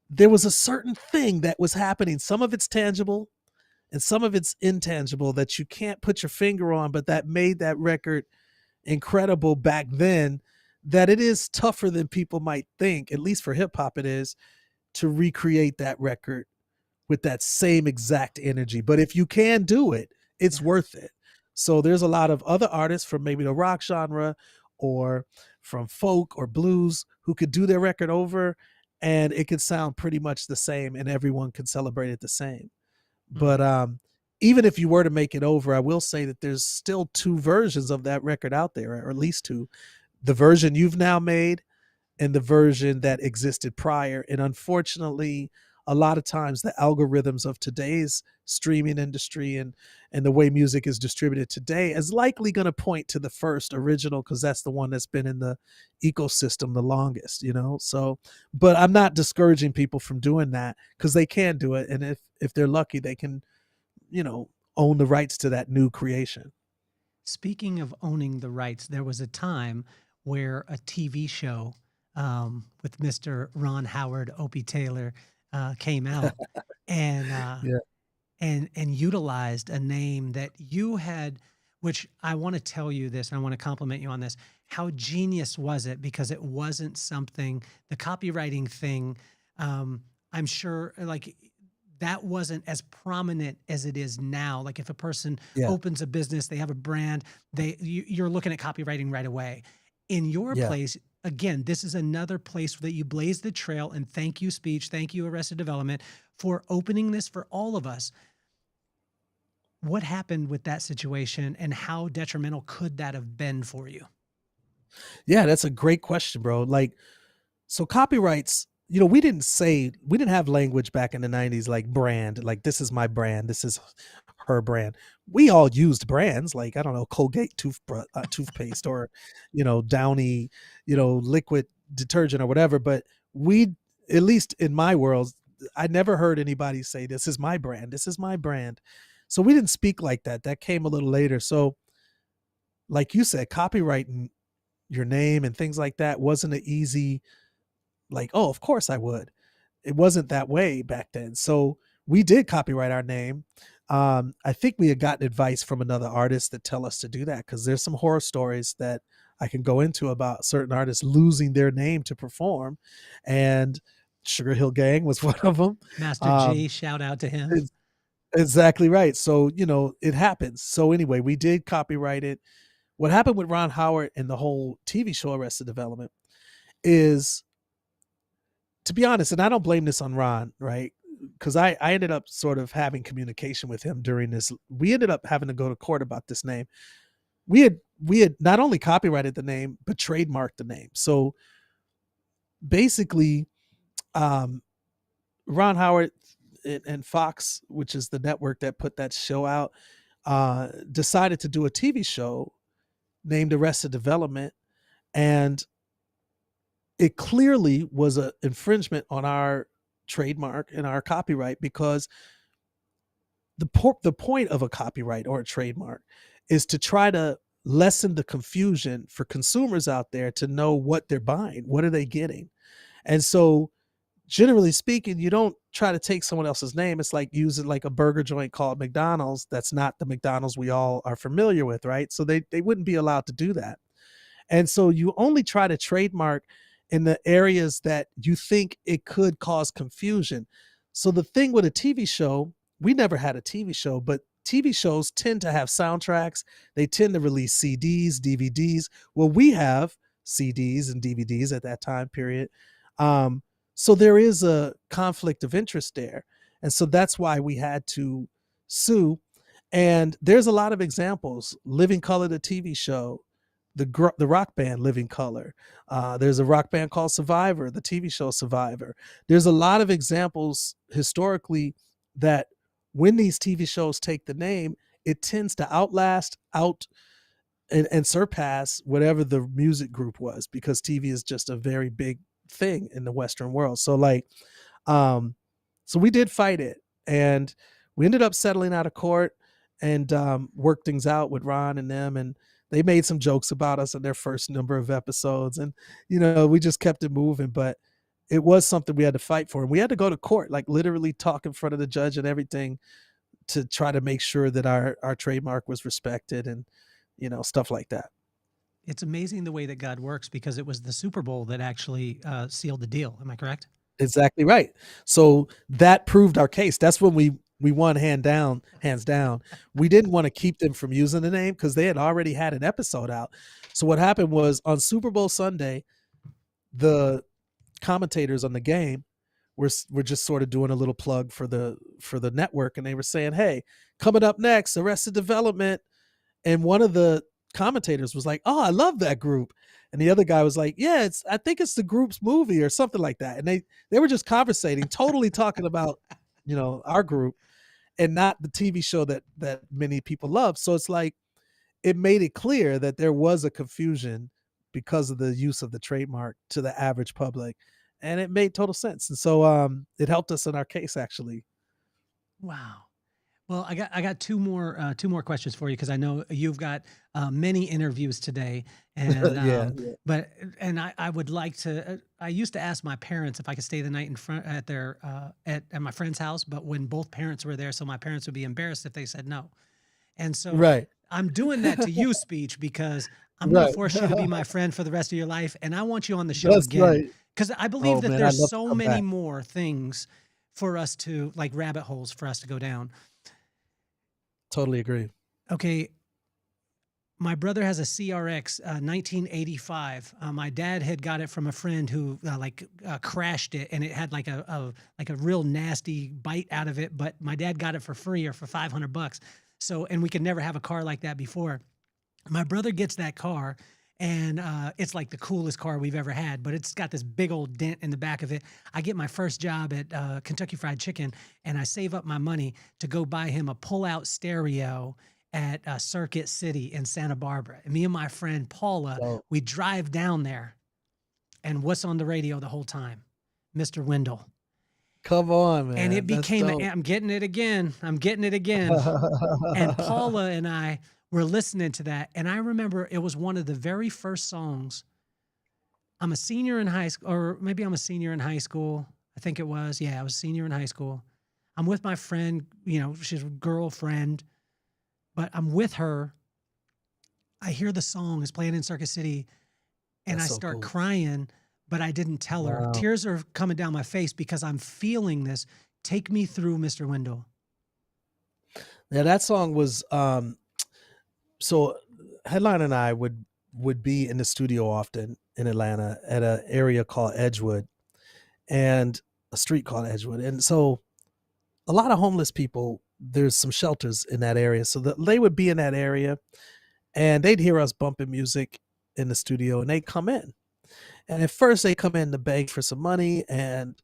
There was a certain thing that was happening. Some of it's tangible and some of it's intangible that you can't put your finger on, but that made that record incredible back then, that it is tougher than people might think, at least for hip hop it is, to recreate that record with that same exact energy. But if you can do it, it's worth it. So there's a lot of other artists from maybe the rock genre or from folk or blues who could do their record over and it could sound pretty much the same and everyone can celebrate it the same. But even if you were to make it over, I will say that there's still two versions of that record out there, or at least two. The version you've now made and the version that existed prior. And unfortunately, a lot of times the algorithms of today's streaming industry and the way music is distributed today is likely going to point to the first original because that's the one that's been in the ecosystem the longest, you know? So, but I'm not discouraging people from doing that because they can do it. And if they're lucky, they can, you know, own the rights to that new creation. Speaking of owning the rights, there was a time where a TV show with Mr. Ron Howard, Opie Taylor, came out and and utilized a name that you had, which I want to tell you this, and I want to compliment you on this. How genius was it? Because it wasn't something, the copywriting thing, I'm sure like that wasn't as prominent as it is now. Like if a person opens a business, they have a brand, you're looking at copywriting right away. In your place, again, this is another place that you blaze the trail, and thank you, Speech, thank you, Arrested Development, for opening this for all of us. What happened with that situation and how detrimental could that have been for you? Yeah, that's a great question, bro. Like, so copyrights, you know, we didn't have language back in the 90s like brand, like this is my brand, this is her brand. We all used brands like, I don't know, Colgate toothpaste or, you know, Downy, you know, liquid detergent or whatever. But at least in my world, I never heard anybody say, this is my brand, this is my brand. So we didn't speak like that. That came a little later. So like you said, copywriting your name and things like that wasn't an easy, like, oh, of course I would. It wasn't that way back then. So we did copyright our name. I think we had gotten advice from another artist that tell us to do that because there's some horror stories that I can go into about certain artists losing their name to perform. And Sugar Hill Gang was one of them. Master G, shout out to him. Exactly right. So, you know, it happens. So anyway, we did copyright it. What happened with Ron Howard and the whole TV show Arrested Development is, to be honest, and I don't blame this on Ron, right? Because I ended up sort of having communication with him during this. We ended up having to go to court about this name. We had not only copyrighted the name, but trademarked the name. So basically, Ron Howard and Fox, which is the network that put that show out, decided to do a TV show named Arrested Development. And it clearly was an infringement on our trademark and our copyright because the point of a copyright or a trademark is to try to lessen the confusion for consumers out there to know what they're buying, what are they getting. And so generally speaking, you don't try to take someone else's name. It's like using like a burger joint called McDonald's. That's not the McDonald's we all are familiar with, right? So they wouldn't be allowed to do that. And so you only try to trademark in the areas that you think it could cause confusion. So the thing with a TV show, we never had a TV show, but TV shows tend to have soundtracks. They tend to release CDs, DVDs. Well, we have CDs and DVDs at that time period. So there is a conflict of interest there. And so that's why we had to sue. And there's a lot of examples. Living Color, the TV show, the rock band Living Color. There's a rock band called Survivor, the TV show Survivor. There's a lot of examples historically that when these TV shows take the name, it tends to outlast, and surpass whatever the music group was, because TV is just a very big thing in the Western world. So like, so we did fight it. And we ended up settling out of court and worked things out with Ron and them. And they made some jokes about us in their first number of episodes. And, we just kept it moving. But it was something we had to fight for. And we had to go to court, like literally talk in front of the judge and everything to try to make sure that our trademark was respected and, stuff like that. It's amazing the way that God works, because it was the Super Bowl that actually sealed the deal. Am I correct? Exactly right. So that proved our case. That's when we won hands down. We didn't want to keep them from using the name because they had already had an episode out. So what happened was on Super Bowl Sunday, the commentators on the game were just sort of doing a little plug for the network, and they were saying, "Hey, coming up next, Arrested Development." And one of the commentators was like, "Oh, I love that group." And the other guy was like, "Yeah, I think it's the group's movie," or something like that. And they were just conversating, totally talking about, our group and not the TV show that many people love. So it's like, it made it clear that there was a confusion because of the use of the trademark to the average public. And it made total sense. And so it helped us in our case, actually. Wow. Well, I got two more questions for you, because I know you've got many interviews today, and Yeah. I would like to. I used to ask my parents if I could stay the night in front at their at my friend's house, but when both parents were there, so my parents would be embarrassed if they said no. And so Right. I'm doing that to you, Speech, because I'm going to Right. force you to be my friend for the rest of your life, and I want you on the show That's again, right. because I believe Oh, that man, I'd there's love to so come many back. more things for us to, like, rabbit holes for us to go down. Totally agree. Okay, my brother has a CRX 1985. My dad had got it from a friend who crashed it, and it had like a real nasty bite out of it. But my dad got it for free, or for $500. So, and we could never have a car like that before. My brother gets that car, and it's like the coolest car we've ever had, but it's got this big old dent in the back of it. I get my first job at Kentucky Fried Chicken, and I save up my money to go buy him a pull-out stereo at Circuit City in Santa Barbara. And me and my friend Paula, Oh, we drive down there, and what's on the radio the whole time? Mr. Wendell. come on, And man. it That's became, dope. I'm getting it again. I'm getting it again. And Paula and I were listening to that. And I remember it was one of the very first songs. I'm a senior in high school, or maybe I'm a senior in high school. I think it was. Yeah, I was a senior in high school. I'm with my friend, she's a girlfriend, but I'm with her. I hear the song is playing in Circuit City, and That's I so start cool. crying, but I didn't tell her. Wow. Tears are coming down my face because I'm feeling this. Take me through, Mr. Wendell. Yeah, that song was so Headline and I would be in the studio often in Atlanta at an area called Edgewood, and a street called Edgewood. And so a lot of homeless people, there's some shelters in that area. So they would be in that area, and they'd hear us bumping music in the studio, and they'd come in. And at first they come in to beg for some money, and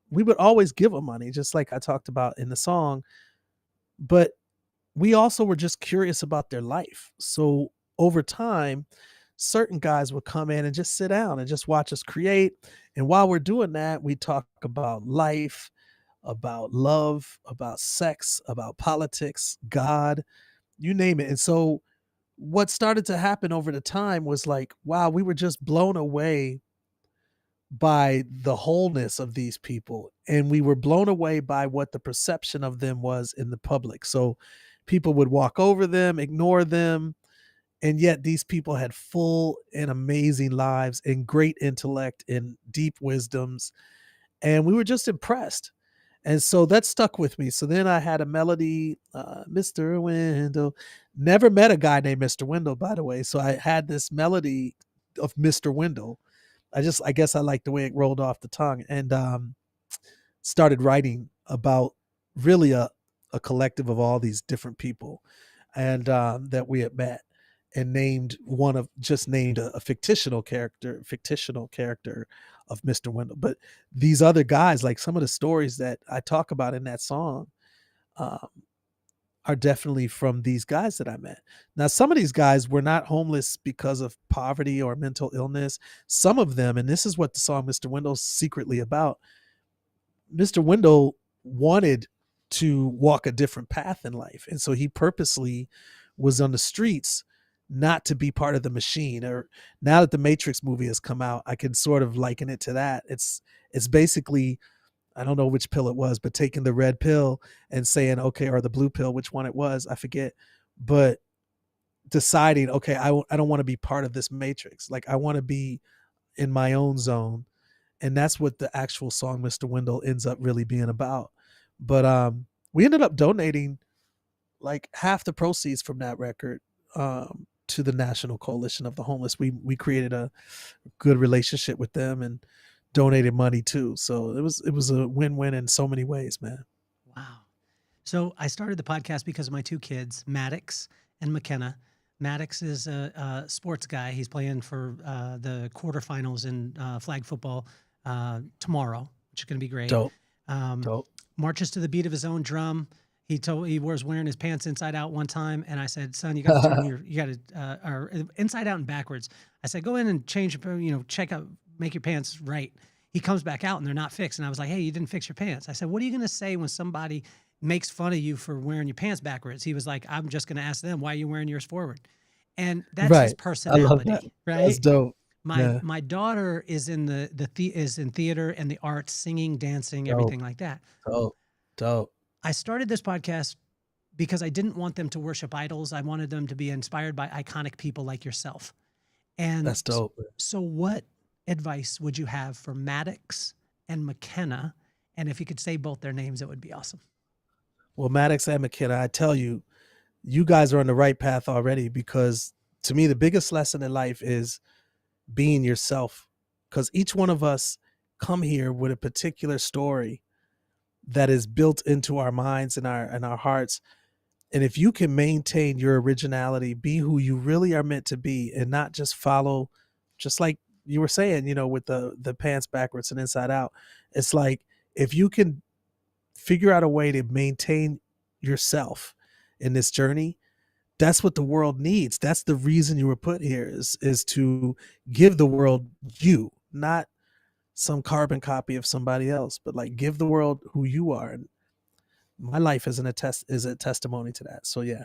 we would always give them money, just like I talked about in the song. But we also were just curious about their life. So over time, certain guys would come in and just sit down and just watch us create. And while we're doing that, we talk about life, about love, about sex, about politics, God, you name it. And so what started to happen over the time was like, wow, we were just blown away by the wholeness of these people, and we were blown away by what the perception of them was in the public. So people would walk over them, ignore them, and yet these people had full and amazing lives and great intellect and deep wisdoms, and we were just impressed. And so that stuck with me. So then I had a melody, Mr. Wendell. Never met a guy named Mr. Wendell, by the way. So I had this melody of Mr. Wendell. I guess I liked the way it rolled off the tongue, and started writing about really a collective of all these different people, and that we had met, and named a fictional character of Mr. Wendell. But these other guys, like some of the stories that I talk about in that song, are definitely from these guys that I met. Now, some of these guys were not homeless because of poverty or mental illness. Some of them, and this is what the song Mr. Wendell's secretly about, Mr. Wendell wanted to walk a different path in life. And so he purposely was on the streets not to be part of the machine. Or now that the Matrix movie has come out, I can sort of liken it to that. It's basically, I don't know which pill it was, but taking the red pill and saying, okay, or the blue pill, which one it was, I forget, but deciding, okay, I don't want to be part of this Matrix. Like, I want to be in my own zone. And that's what the actual song Mr. Wendell ends up really being about. But we ended up donating like half the proceeds from that record to the National Coalition of the Homeless. We created a good relationship with them and donated money too. So it was a win-win in so many ways, man. Wow. So I started the podcast because of my two kids, Maddox and McKenna. Maddox is a sports guy. He's playing for the quarterfinals in flag football tomorrow, which is going to be great. Dope. Dope. Marches to the beat of his own drum. He was wearing his pants inside out one time, and I said, "Son, you got to or inside out and backwards." I said, "Go in and change, check out, make your pants right." He comes back out and they're not fixed, and I was like, "Hey, you didn't fix your pants." I said, "What are you going to say when somebody makes fun of you for wearing your pants backwards?" He was like, "I'm just going to ask them, why are you wearing yours forward?" And that's his personality, right? That's dope. My daughter is in is in theater and the arts, singing, dancing, everything like that. Dope. I started this podcast because I didn't want them to worship idols. I wanted them to be inspired by iconic people like yourself. And that's dope. So what advice would you have for Maddox and McKenna? And if you could say both their names, it would be awesome. Well, Maddox and McKenna, I tell you, you guys are on the right path already, because to me, the biggest lesson in life is being yourself, because each one of us come here with a particular story that is built into our minds and our hearts. And if you can maintain your originality, be who you really are meant to be, and not just follow, just like you were saying, with the pants backwards and inside out. It's like, if you can figure out a way to maintain yourself in this journey, that's what the world needs. That's the reason you were put here, is to give the world you, not some carbon copy of somebody else, but like give the world who you are. And my life is a testimony to that. So yeah.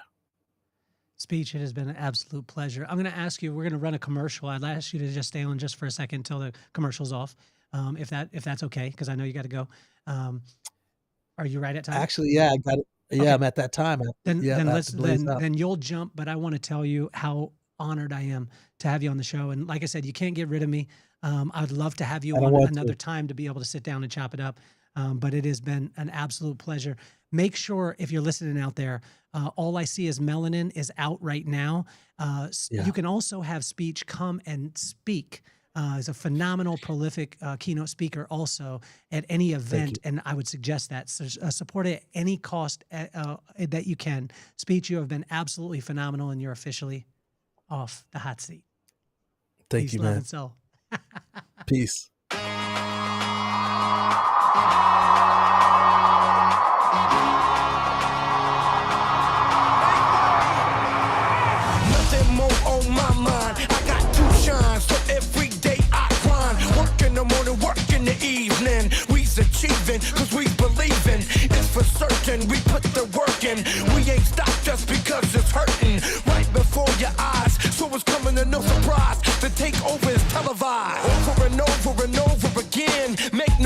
Speech, it has been an absolute pleasure. I'm going to ask you, we're going to run a commercial. I'd ask you to just stay on just for a second until the commercial's off. If that's okay, because I know you got to go. Are you right at time? Actually, yeah, I got it. Yeah, okay. I'm at that time. Then you'll jump, but I want to tell you how honored I am to have you on the show. And like I said, you can't get rid of me. I would love to have you on another time to be able to sit down and chop it up. But it has been an absolute pleasure. Make sure, if you're listening out there, All I See Is Melanin is out right now. You can also have Speech come and speak. Is a phenomenal, prolific keynote speaker also at any event, and I would suggest that. So, support it at any cost that you can. Speech, you have been absolutely phenomenal, and you're officially off the hot seat. Thank you, man. Peace. Nothing more on my mind. I got to shine, so every day I grind. Work in the morning, work in the evening. We's achieving, cause we believing. It's for certain, we put the work in. We ain't stopped just because it's hurting. Right before your eyes, so it's coming to no surprise. The takeover is televised. Over and over again. Make